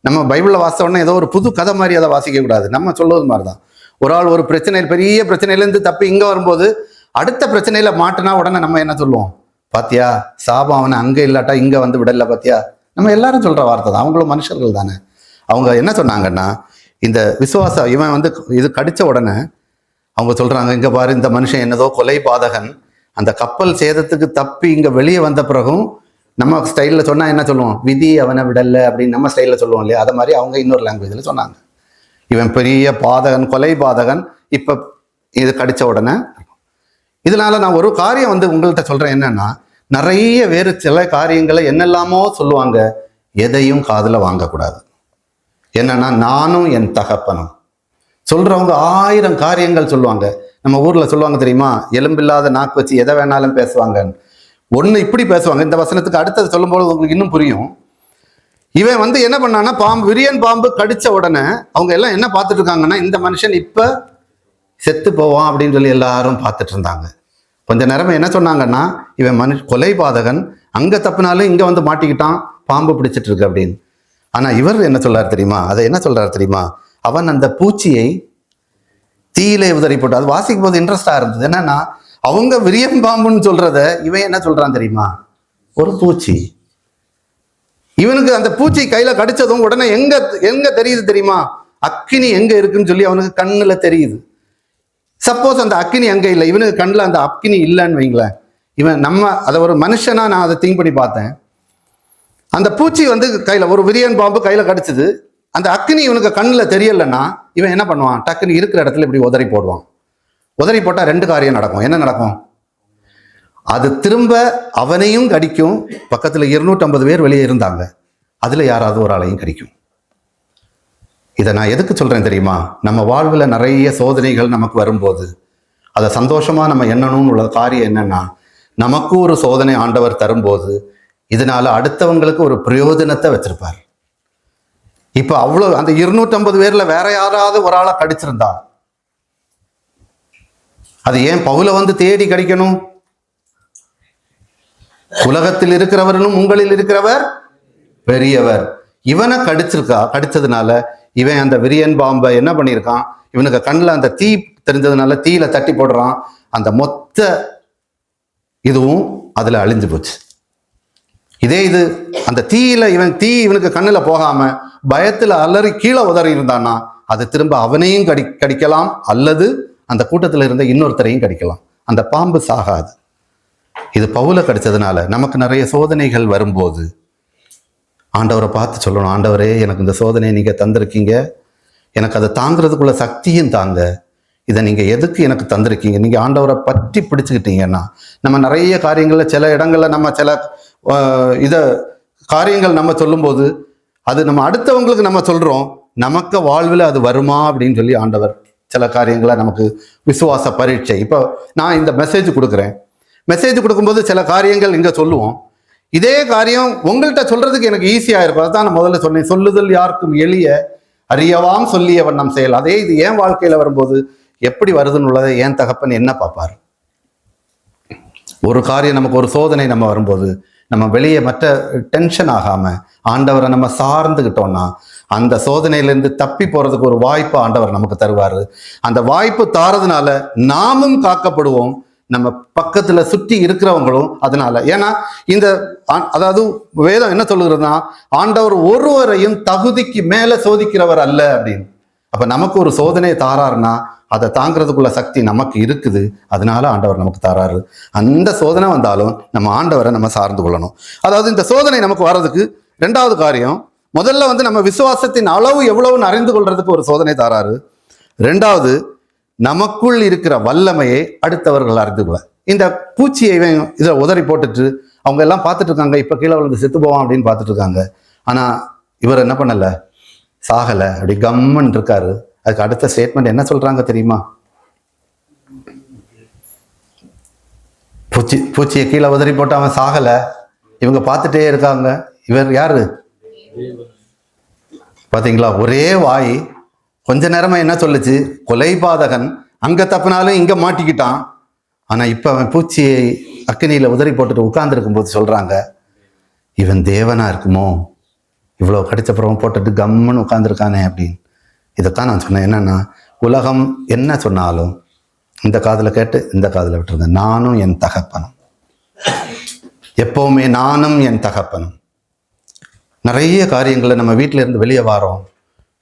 நம்ம பைபிள்ல வாசித்த உடனே ஏதோ ஒரு புது கதை மாதிரி அதை வாசிக்க கூடாது, நம்ம சொல்றது மாதிரிதான். ஒரு ஆள் ஒரு பிரச்சனையில் பெரிய பிரச்சனையிலேருந்து தப்பி இங்க வரும்போது அடுத்த பிரச்சனையில மாட்டினா உடனே நம்ம என்ன சொல்லுவோம்? பாத்தியா, சாபம் அவனை அங்க இல்லாட்டா இங்க வந்து விடல பாத்தியா. நம்ம எல்லாரும் சொல்ற வார்த்தை தான், அவங்களும் மனுஷர்கள் தானே. அவங்க என்ன சொன்னாங்கன்னா, இந்த விசுவாசம் இவன் வந்து இது கடிச்ச உடனே அவங்க சொல்றாங்க, இங்க பாரு, இந்த மனுஷன் என்னதோ கொலை பாதகன், அந்த கப்பல் சேதத்துக்கு தப்பி இங்க வெளியே வந்த பிறகும் நம்ம ஸ்டைலில் சொன்னால் என்ன சொல்லுவோம், விதி அவனை விடலை அப்படின்னு நம்ம ஸ்டைலில் சொல்லுவோம் இல்லையா, அதை மாதிரி அவங்க இன்னொரு லாங்குவேஜில் சொன்னாங்க. இவன் பெரிய பாதகன், கொலை பாதகன், இப்போ இது கடித்த உடனே. இதனால நான் ஒரு காரியம் உங்கள்கிட்ட சொல்கிறேன் என்னன்னா, நிறைய வேறு சில காரியங்களை என்னெல்லாமோ சொல்லுவாங்க, எதையும் காதில் வாங்கக்கூடாது. என்னன்னா நானும் என் தகப்பனும் சொல்கிறவங்க 1000 காரியங்கள் சொல்லுவாங்க. நம்ம ஊரில் சொல்லுவாங்க தெரியுமா, எலும்பில்லாத நாக்கு வச்சு எதை வேணாலும் பேசுவாங்கன்னு. ஒன்று இப்படி பேசுவாங்க, இந்த வசனத்துக்கு அடுத்தது சொல்லும்போது உங்களுக்கு இன்னும் புரியும். இவன் என்ன பண்ணான்னா, விரியன் பாம்பு கடிச்ச உடனே அவங்க எல்லாம் என்ன பார்த்துட்டு இருக்காங்கன்னா, இந்த மனுஷன் இப்ப செத்து போவான் அப்படின்னு சொல்லி எல்லாரும் பார்த்துட்டு இருந்தாங்க. கொஞ்ச நேரமே என்ன சொன்னாங்கன்னா, இவன் கொலை பாதகன், அங்க தப்புனாலும் இங்க மாட்டிக்கிட்டான், பாம்பு பிடிச்சிட்டு இருக்கு அப்படின்னு. ஆனா இவர் என்ன சொல்றாரு தெரியுமா, அதை என்ன சொல்றாரு தெரியுமா, அவன் அந்த பூச்சியை தீயிலே உதறி போட்டு, அது வாசிக்கும் போது இன்ட்ரெஸ்டா இருந்தது. என்னன்னா அவங்க விரியன் பாம்புன்னு சொல்றத இவன் என்ன சொல்றான் தெரியுமா, ஒரு பூச்சி. இவனுக்கு அந்த பூச்சி கையில கடிச்சதும் உடனே எங்க எங்க தெரியுது தெரியுமா, அக்கினி எங்க இருக்குன்னு சொல்லி அவனுக்கு கண்ணுல தெரியுது. சப்போஸ் அந்த அக்கினி அங்க இல்லை, இவனுக்கு கண்ணுல அந்த அக்கினி இல்லைன்னு வைங்களேன், இவன் அதை ஒரு மனுஷனா நான் அதை திங்க் பண்ணி பார்த்தேன். அந்த பூச்சி கையில ஒரு விரியன் பாம்பு கையில கடிச்சது, அந்த அக்கினி இவனுக்கு கண்ணுல தெரியலன்னா இவன் என்ன பண்ணுவான், டக்குன்னு இருக்கிற இடத்துல இப்படி உதறி போடுவான். உதறி போட்டா 2 காரியம் நடக்கும். என்ன நடக்கும், அது திரும்ப அவனையும் கடிக்கும், பக்கத்துல 250 பேர் வெளியே இருந்தாங்க, அதுல யாராவது ஒரு ஆளையும் கடிக்கும். இதை நான் எதுக்கு சொல்றேன் தெரியுமா, நம்ம வாழ்வுல நிறைய சோதனைகள் நமக்கு வரும்போது அதை சந்தோஷமா நம்ம எண்ணணும்னு உள்ள காரியம் என்னன்னா, நமக்கு ஒரு சோதனை ஆண்டவர் தரும்போது இதனால அடுத்தவங்களுக்கு ஒரு பிரயோஜனத்தை வச்சிருப்பார். இப்ப அவ்வளவு அந்த 250 பேர்ல வேற யாராவது ஒரு ஆளை கடிச்சிருந்தா அது ஏன் பவுல தேடி கடிக்கணும்? உலகத்தில் இருக்கிறவர்களும் உங்களில் இருக்கிறவர் பெரியவர். இவனை கடிச்சதுனால இவன் அந்த விரியன் பாம்பை என்ன பண்ணியிருக்கான், இவனுக்கு கண்ணில் அந்த தீ தெரிஞ்சதுனால தீயில தட்டி போடுறான். அந்த மொத்த இதுவும் அதுல அழிஞ்சு போச்சு. இதே இது அந்த தீயில இவனுக்கு கண்ணுல போகாம பயத்துல அலறி கீழே உதறி இருந்தான்னா அது திரும்ப அவனையும் கடிக்கலாம், அல்லது அந்த கூட்டத்தில் இருந்த இன்னொருத்தரையும் கடிக்கலாம். அந்த பாம்பு சாகாது. இது பவுல கடிச்சதுனால நமக்கு நிறைய சோதனைகள் வரும்போது ஆண்டவரை பார்த்து சொல்லணும், ஆண்டவரே எனக்கு இந்த சோதனையை நீங்க தந்திருக்கீங்க, எனக்கு அதை தாங்கிறதுக்குள்ள சக்தியும் தாங்க, இதை நீங்க எதுக்கு எனக்கு தந்திருக்கீங்க. நீங்க ஆண்டவரை பற்றி பிடிச்சுக்கிட்டீங்கன்னா நம்ம நிறைய காரியங்கள்ல சில இடங்கள்ல நம்ம சில காரியங்கள் நம்ம சொல்லும்போது அது நம்ம அடுத்தவங்களுக்கு நம்ம சொல்றோம், நமக்கு வாழ்வில் அது வருமா அப்படின்னு சொல்லி ஆண்டவர் சில காரியங்களை நமக்கு விசுவாச பரீட்சை. இப்போ நான் இந்த மெசேஜ் கொடுக்குறேன், மெசேஜ் கொடுக்கும்போது சில காரியங்கள் இங்கே சொல்லுவோம், இதே காரியம் உங்கள்கிட்ட சொல்றதுக்கு எனக்கு ஈஸியாக இருக்கும். அதுதான் நான் முதல்ல சொன்னேன், சொல்லுதல் யாருக்கும் எளிய அறியவாம் சொல்லிய வண்ணம் செயல். அதே இது என் வாழ்க்கையில வரும்போது எப்படி வருதுன்னு உள்ளதை என் தகப்பன் என்ன பார்ப்பார். ஒரு காரியம் நமக்கு ஒரு சோதனை நம்ம வரும்போது நம்ம வெளியே மற்ற டென்ஷன் ஆகாம ஆண்டவரை நம்ம சார்ந்துக்கிட்டோம்னா அந்த சோதனையிலேருந்து தப்பி போறதுக்கு ஒரு வாய்ப்பு ஆண்டவர் நமக்கு தருவாரு. அந்த வாய்ப்பு தாரதுனால நாமும் காக்கப்படுவோம், நம்ம பக்கத்துல சுற்றி இருக்கிறவங்களும். அதனால ஏன்னா அதாவது வேதம் என்ன சொல்லுகிறதுனா, ஆண்டவர் ஒருவரையும் தகுதிக்கு மேல சோதிக்கிறவர் அல்ல அப்படின்னு. அப்ப நமக்கு ஒரு சோதனையை தாராருன்னா அதை தாங்கிறதுக்குள்ள சக்தி நமக்கு இருக்குது, அதனால ஆண்டவர் நமக்கு தாராரு. அந்த சோதனை வந்தாலும் நம்ம ஆண்டவரை நம்ம சார்ந்து கொள்ளணும். அதாவது இந்த சோதனை நமக்கு வர்றதுக்கு 2வது காரியம், முதல்ல நம்ம விசுவாசத்தின் அளவு எவ்வளவுன்னு அறிந்து கொள்றதுக்கு ஒரு சோதனை தாராரு. 2வது நமக்குள் இருக்கிற வல்லமையை அடுத்தவர்கள் அறிந்து கொள்ள. இந்த பூச்சியை இதை உதறி போட்டுட்டு அவங்க எல்லாம் பார்த்துட்டு இருக்காங்க, இப்ப கீழே விழுந்து செத்து போவான் அப்படின்னு பார்த்துட்டு இருக்காங்க. ஆனா இவர் என்ன பண்ணல, சாகல, அப்படி கம்மன் இருக்காரு. அதுக்கு அடுத்த ஸ்டேட்மெண்ட் என்ன சொல்றாங்க தெரியுமா, பூச்சியை கீழே உதறி போட்டு அவன் சாகல, இவங்க பார்த்துட்டே இருக்காங்க. இவர் யாரு பாத்தீங்களா, ஒரே வாய். கொஞ்ச நேரமா என்ன சொல்லுச்சு, கொலைபாதகன், அங்க தப்புனாலும் இங்க மாட்டிக்கிட்டான். ஆனா இப்ப அவன் பூச்சியை அக்கினியில உதறி போட்டுட்டு உட்கார்ந்து இருக்கும் போது சொல்றாங்க, இவன் தேவனா இருக்குமோ, இவ்வளவு கடிச்சப்புறம் போட்டுட்டு கம்முன்னு உட்கார்ந்துருக்கானே அப்படின்னு. இதைத்தான் நான் சொன்னேன். என்னன்னா, உலகம் என்ன சொன்னாலும் இந்த காதுல கேட்டு இந்த காதுல விட்டுருங்க. நானும் என் தகப்பனும், எப்பவுமே நானும் என் தகப்பனும். நிறைய காரியங்களை நம்ம வீட்டில இருந்து வெளியே வரோம்.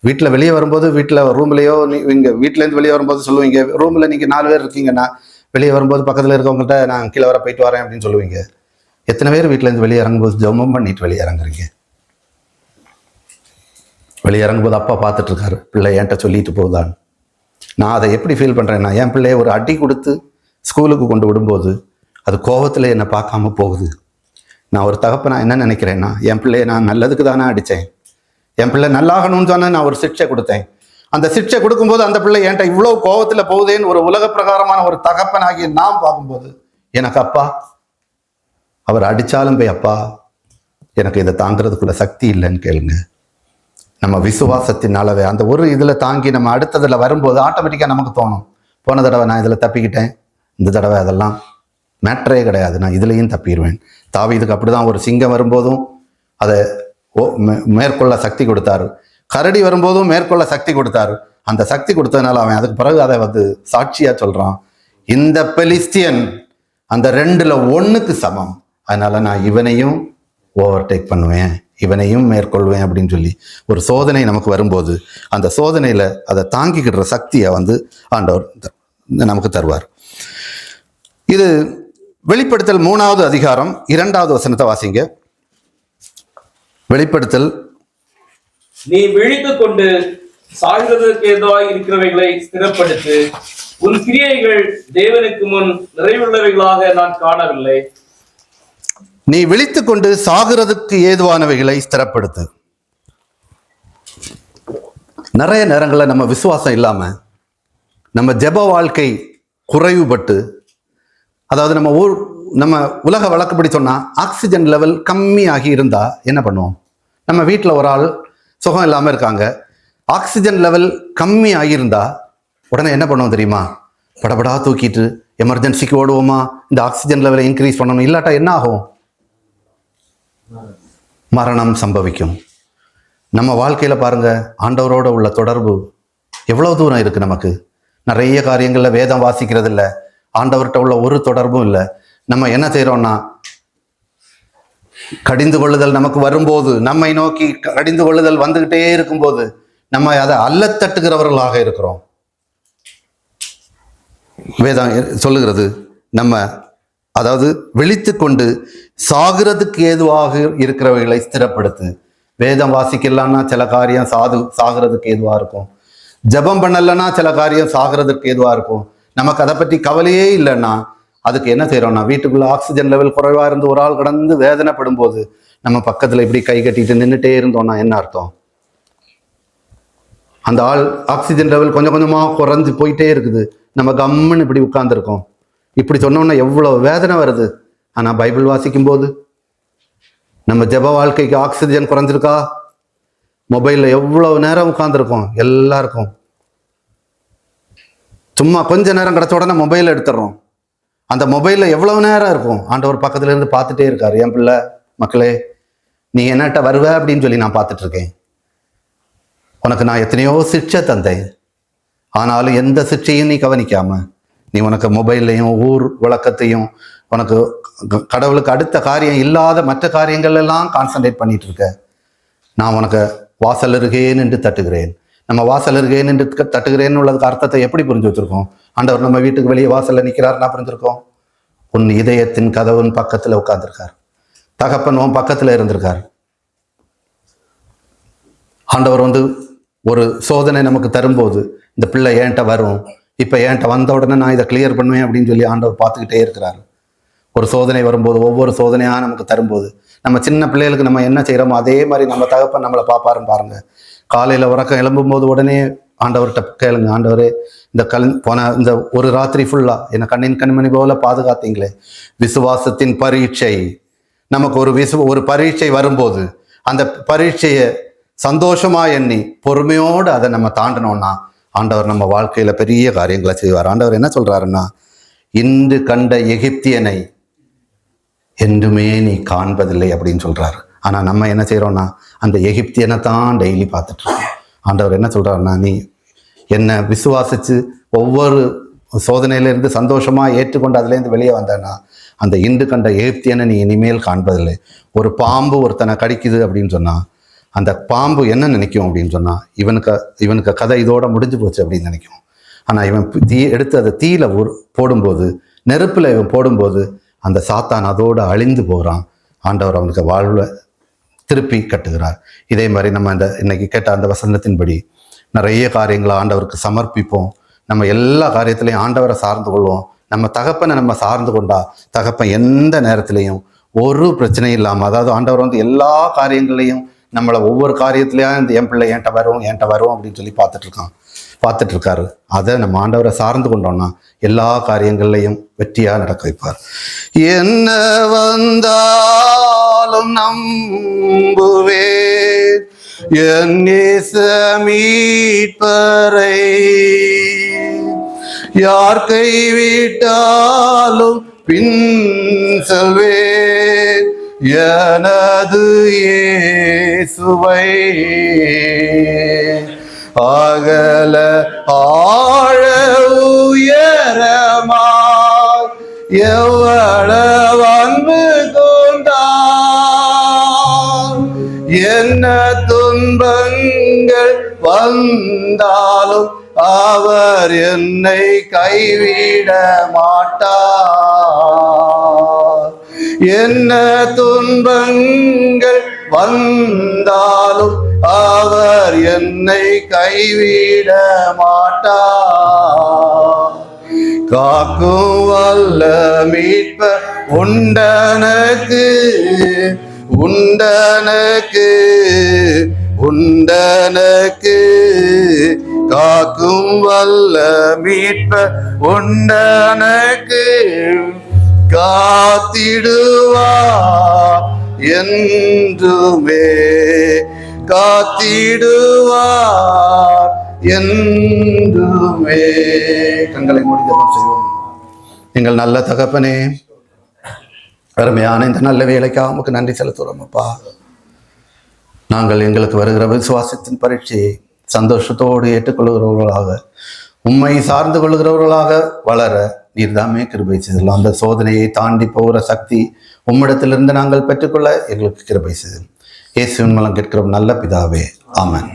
வீட்டில் வெளியே வரும்போது வீட்டில் ரூம்லையோ இங்கே வீட்டிலேருந்து வெளியே வரும்போது சொல்லுவீங்க, ரூமில் நீங்கள் 4 பேர் இருக்கீங்கன்னா வெளியே வரும்போது பக்கத்தில் இருக்கவங்கள்ட்ட நான் கீழே வர போயிட்டு வரேன் அப்படின்னு சொல்லுவீங்க. எத்தனை பேர் வீட்டிலேருந்து வெளியே இறங்கும்போது ஜெபம் பண்ணிட்டு வெளியே இறங்குறீங்க? வெளியே இறங்கும்போது அப்பா பார்த்துட்டு இருக்காரு, பிள்ளை என்கிட்ட சொல்லிட்டு போகுதான்னு. நான் அதை எப்படி ஃபீல் பண்ணுறேன்னா, என் பிள்ளைய ஒரு அடி கொடுத்து ஸ்கூலுக்கு கொண்டு விடும்போது அது கோபத்தில் என்னை பார்க்காம போகுது. நான் ஒரு தகப்ப நான் என்ன நினைக்கிறேன்னா, என் பிள்ளைய நான் நல்லதுக்கு தானே அடித்தேன், என் பிள்ளை நல்லாகணும்னு சொன்னால் நான் ஒரு சிக்ஷை கொடுத்தேன். அந்த சிக்ஷை கொடுக்கும்போது அந்த பிள்ளை என்கிட்ட இவ்வளோ கோபத்தில் போகுதேன்னு ஒரு உலக பிரகாரமான ஒரு தகப்பனாகிய நாம் பார்க்கும்போது எனக்கு அப்பா அவர் அடித்தாலும் போய் அப்பா எனக்கு இதை தாங்கிறதுக்குள்ள சக்தி இல்லைன்னு கேளுங்க. நம்ம விசுவாசத்தின் அளவை அந்த ஒரு இதில் தாங்கி நம்ம அடுத்ததில் வரும்போது ஆட்டோமேட்டிக்காக நமக்கு தோணும், போன தடவை நான் இதில் தப்பிக்கிட்டேன், இந்த தடவை அதெல்லாம் மேட்டரே கிடையாது, நான் இதுலேயும் தப்பிடுவேன். தாவீதுக்கு அப்படி தான். ஒரு சிங்கம் வரும்போதும் அதை மேற்கொள்ள சக்தி கொடுத்தாரு, கரடி வரும்போதும் மேற்கொள்ள சக்தி கொடுத்தாரு. அந்த சக்தி கொடுத்ததுனால அவன் அதுக்கு பிறகு அதை வந்து சாட்சியாக சொல்கிறான், இந்த பெலிஸ்தியன் அந்த 2ல் 1க்கு சமம், அதனால நான் இவனையும் ஓவர்டேக் பண்ணுவேன், இவனையும் மேற்கொள்வேன் அப்படின்னு சொல்லி ஒரு சோதனை நமக்கு வரும்போது அந்த சோதனையில் அதை தாங்கிக்கிற சக்தியை வந்து ஆண்டவர் நமக்கு தருவார். இது வெளிப்படுத்தல் 3வது அதிகாரம் 2வது வசனத்தை வாசிங்க. வெளிப்படுத்தல், நீ விழித்துக் கொண்டு சாகிறதற்கு ஏதுவாய் இருக்கிறவைகளை ஸ்திரப்படுத்து, உன் கிரியைகள் தேவனுக்கு முன் நிறைவுள்ளவைகளாக நான் காணவில்லை. நீ விழித்துக் கொண்டு சாகிறதுக்கு ஏதுவானவைகளை ஸ்திரப்படுத்து. நிறைய நேரங்களில் நம்ம விசுவாசம் இல்லாமல் நம்ம ஜெப வாழ்க்கை குறைவுபட்டு, அதாவது நம்ம உலக வழக்கப்படி சொன்னால் ஆக்சிஜன் லெவல் கம்மியாகி இருந்தால் என்ன பண்ணுவோம்? நம்ம வீட்டில் ஒரு ஆள் சுகம் இல்லாமல் இருக்காங்க, ஆக்சிஜன் லெவல் கம்மி ஆகியிருந்தா உடனே என்ன பண்ணுவோம் தெரியுமா? படபடா தூக்கிட்டு எமர்ஜென்சிக்கு ஓடுவோமா, இந்த ஆக்சிஜன் லெவலை இன்க்ரீஸ் பண்ணணும், இல்லாட்டா என்ன ஆகும்? மரணம் சம்பவிக்கும். நம்ம வாழ்க்கையில் பாருங்க, ஆண்டவரோட உள்ள தொடர்பு எவ்வளோ தூரம் இருக்குது நமக்கு. நிறைய காரியங்களில் வேதம் வாசிக்கிறது இல்லை, ஆண்டவர்கிட்ட உள்ள ஒரு தொடர்பும் இல்லை. நம்ம என்ன செய்கிறோம்னா, கடிந்து கொள்ளுதல் நமக்கு வரும்போது, நம்மை நோக்கி கடிந்து கொள்ளுதல் வந்துகிட்டே இருக்கும்போது நம்ம அதை அல்லத்தட்டுகிறவர்களாக இருக்கிறோம். வேதம் சொல்லுகிறது, நம்ம அதாவது விழித்து கொண்டு சாகிறதுக்கு ஏதுவாக இருக்கிறவைகளை ஸ்திரப்படுத்து. வேதம் வாசிக்கலான்னா சில காரியம் சாகிறதுக்கு ஏதுவாக இருக்கும், ஜெபம் பண்ணலன்னா சில காரியம் சாகிறதுக்கு ஏதுவாக இருக்கும். நமக்கு அதை பற்றி கவலையே இல்லைன்னா அதுக்கு என்ன செய்யறோம்னா, வீட்டுக்குள்ள ஆக்சிஜன் லெவல் குறைவா இருந்து ஒரு ஆள் கடந்து வேதனைப்படும் போது நம்ம பக்கத்துல இப்படி கை கட்டிட்டு நின்றுட்டே இருந்தோம்னா என்ன அர்த்தம்? அந்த ஆள் ஆக்சிஜன் லெவல் கொஞ்சம் கொஞ்சமா குறைஞ்சு போயிட்டே இருக்குது, நம்ம கம்முன்னு இப்படி உட்கார்ந்துருக்கோம். இப்படி சொன்னோம்னா எவ்வளவு வேதனை வருது. ஆனா பைபிள் வாசிக்கும் போது நம்ம ஜெப வாழ்க்கைக்கு ஆக்சிஜன் குறைஞ்சிருக்கா? மொபைல்ல எவ்வளவு நேரம் உட்கார்ந்துருக்கோம். எல்லாருக்கும் சும்மா கொஞ்ச நேரம் கிடைச்ச உடனே மொபைல் எடுத்துடுறோம். அந்த மொபைல்ல எவ்வளவு நேரம் இருக்கும்? ஆண்டவர் பக்கத்துல இருந்து பார்த்துட்டே இருக்காரு, என் பிள்ளை மக்களே நீ என்னட்ட வருவ அப்படின்னு சொல்லி நான் பார்த்துட்டு இருக்கேன். உனக்கு நான் எத்தனையோ சிக்ஷை தந்தேன், ஆனாலும் எந்த சிக்ஷையும் நீ கவனிக்காம நீ உனக்கு மொபைல்லையும் ஊர் விளக்கத்தையும் உனக்கு கடவுளுக்கு அடுத்த காரியம் இல்லாத மற்ற காரியங்கள் எல்லாம் கான்சன்ட்ரேட் பண்ணிட்டு இருக்க. நான் உனக்கு வாசல் அருகே நின்று தட்டுகிறேன். நம்ம வாசல் அருகே நின்று தட்டுகிறேன்னு உள்ளதுக்கு அர்த்தத்தை எப்படி புரிஞ்சு வச்சிருக்கோம்? ஆண்டவர் நம்ம வீட்டுக்கு வெளியே வாசல்ல நிற்கிறாருன்னா புரிஞ்சிருக்கோம். உன் இதயத்தின் கதவுன் பக்கத்துல உட்கார்ந்துருக்கார், தகப்பன் உன் பக்கத்துல இருந்திருக்கார். ஆண்டவர் வந்து ஒரு சோதனை நமக்கு தரும்போது இந்த பிள்ளை ஏன்ட்ட வரும், இப்ப ஏன்ட்ட வந்த உடனே நான் இதை கிளியர் பண்ணுவேன் அப்படின்னு சொல்லி ஆண்டவர் பார்த்துக்கிட்டே இருக்கிறார். ஒரு சோதனை வரும்போது, ஒவ்வொரு சோதனையா நமக்கு தரும்போது நம்ம சின்ன பிள்ளைகளுக்கு நம்ம என்ன செய்யறோமோ அதே மாதிரி நம்ம தகப்பன் நம்மளை பார்ப்பாருன்னு பாருங்க. காலையில உறக்கம் எழும்பும்போது உடனே ஆண்டவர்கிட்ட கேளுங்க, ஆண்டவரே இந்த போன இந்த ஒரு ராத்திரி ஃபுல்லா என்னை கண்ணின் கண்மணி போல பாதுகாத்தீங்களே. விசுவாசத்தின் பரீட்சை, நமக்கு ஒரு பரீட்சை வரும்போது அந்த பரீட்சையை சந்தோஷமா எண்ணி பொறுமையோடு அதை நம்ம தாண்டினோம்னா ஆண்டவர் நம்ம வாழ்க்கையில பெரிய காரியங்களை செய்வார். ஆண்டவர் என்ன சொல்றாருன்னா, இன்று கண்ட எகிப்தியனை என்றுமே நீ காண்பதில்லை அப்படின்னு சொல்றாரு. ஆனா நம்ம என்ன செய்யறோம்னா அந்த எகிப்தியனை தான் டெய்லி பார்த்துட்டு இருக்கோம். ஆண்டவர் என்ன சொல்றாருன்னா, நீ என்னை விசுவாசிச்சு ஒவ்வொரு சோதனையிலிருந்து சந்தோஷமா ஏற்றுக்கொண்டு அதுலேருந்து வெளியே வந்தேன்னா அந்த இன்று கண்ட எகிப்தியனை நீ இனிமேல் காண்பதில்லை. ஒரு பாம்பு ஒருத்தனை கடிக்குது அப்படின்னு சொன்னா அந்த பாம்பு என்ன நினைக்கும் அப்படின்னு சொன்னா, இவனுக்கு கதை இதோட முடிஞ்சு போச்சு அப்படின்னு நினைக்கும். ஆனா இவன் எடுத்து அதை தீயில போடும்போது, நெருப்புல இவன் போடும்போது அந்த சாத்தான் அதோடு அழிந்து போகிறான். ஆண்டவர் அவனுக்கு வாழ்வை திருப்பி கட்டுகிறார். இதே மாதிரி நம்ம இன்னைக்கு கேட்ட அந்த வசனத்தின்படி நிறைய காரியங்களை ஆண்டவருக்கு சமர்ப்பிப்போம். நம்ம எல்லா காரியத்திலையும் ஆண்டவரை சார்ந்து கொள்வோம். நம்ம தகப்பனை நம்ம சார்ந்து கொண்டா தகப்பன் எந்த நேரத்திலையும் ஒரு பிரச்சனையும் இல்லாமல், அதாவது ஆண்டவர் எல்லா காரியங்களையும் நம்மளை ஒவ்வொரு காரியத்திலையும் என் பிள்ளை என்கிட்ட வரும் அப்படின்னு சொல்லி பார்த்துட்டு இருக்காரு. அதை நம்ம ஆண்டவரை சார்ந்து கொண்டோம்னா எல்லா காரியங்கள்லையும் வெற்றியா நடக்க வைப்பார். என்ன வந்தாலும் நம்புவேன் என் நேச மீட்பரை, யார் கைவிட்டாலும் பின் செல்வேன் எனது இயேசுவை. அகல ஆழ உயரமாய் எவ்வளவு அன்பு கொண்டான், என்ன துன்பங்கள் வந்தாலும் அவர் என்னை கைவிட மாட்டார். என்ன துன்பங்கள் வந்தாலும் அவர் என்னை கைவிட மாட்டார். காக்கும் வல்ல மீட்பர் உண்டனக்கு காக்கும் வல்ல மீட்பர் உண்டனக்கு, காத்திடுவார் என்றுமே, காத்திடுவார் என்றுமே. கண்களை மூடி ஜெபம் செய்வோம். எங்கள் நல்ல தகப்பனே, அருமையான இந்த நல்ல வேலைக்காக உமக்கு நன்றி செலுத்துகிறோம் அப்பா. நாங்கள் எங்களுக்கு வருகிற விசுவாசத்தின் பரீட்சையை சந்தோஷத்தோடு ஏற்றுக்கொள்கிறவர்களாக, உம்மை சார்ந்து கொள்கிறவர்களாக வளர நீர்தாமே கிருபை செய்தலாம். அந்த சோதனையை தாண்டி போகிற சக்தி உம்மிடத்திலிருந்து நாங்கள் பெற்றுக்கொள்ள எங்களுக்கு கிருபை செய்தோம். இயேசுவின் மூலம் கேட்கிறோம் நல்ல பிதாவே, ஆமென்.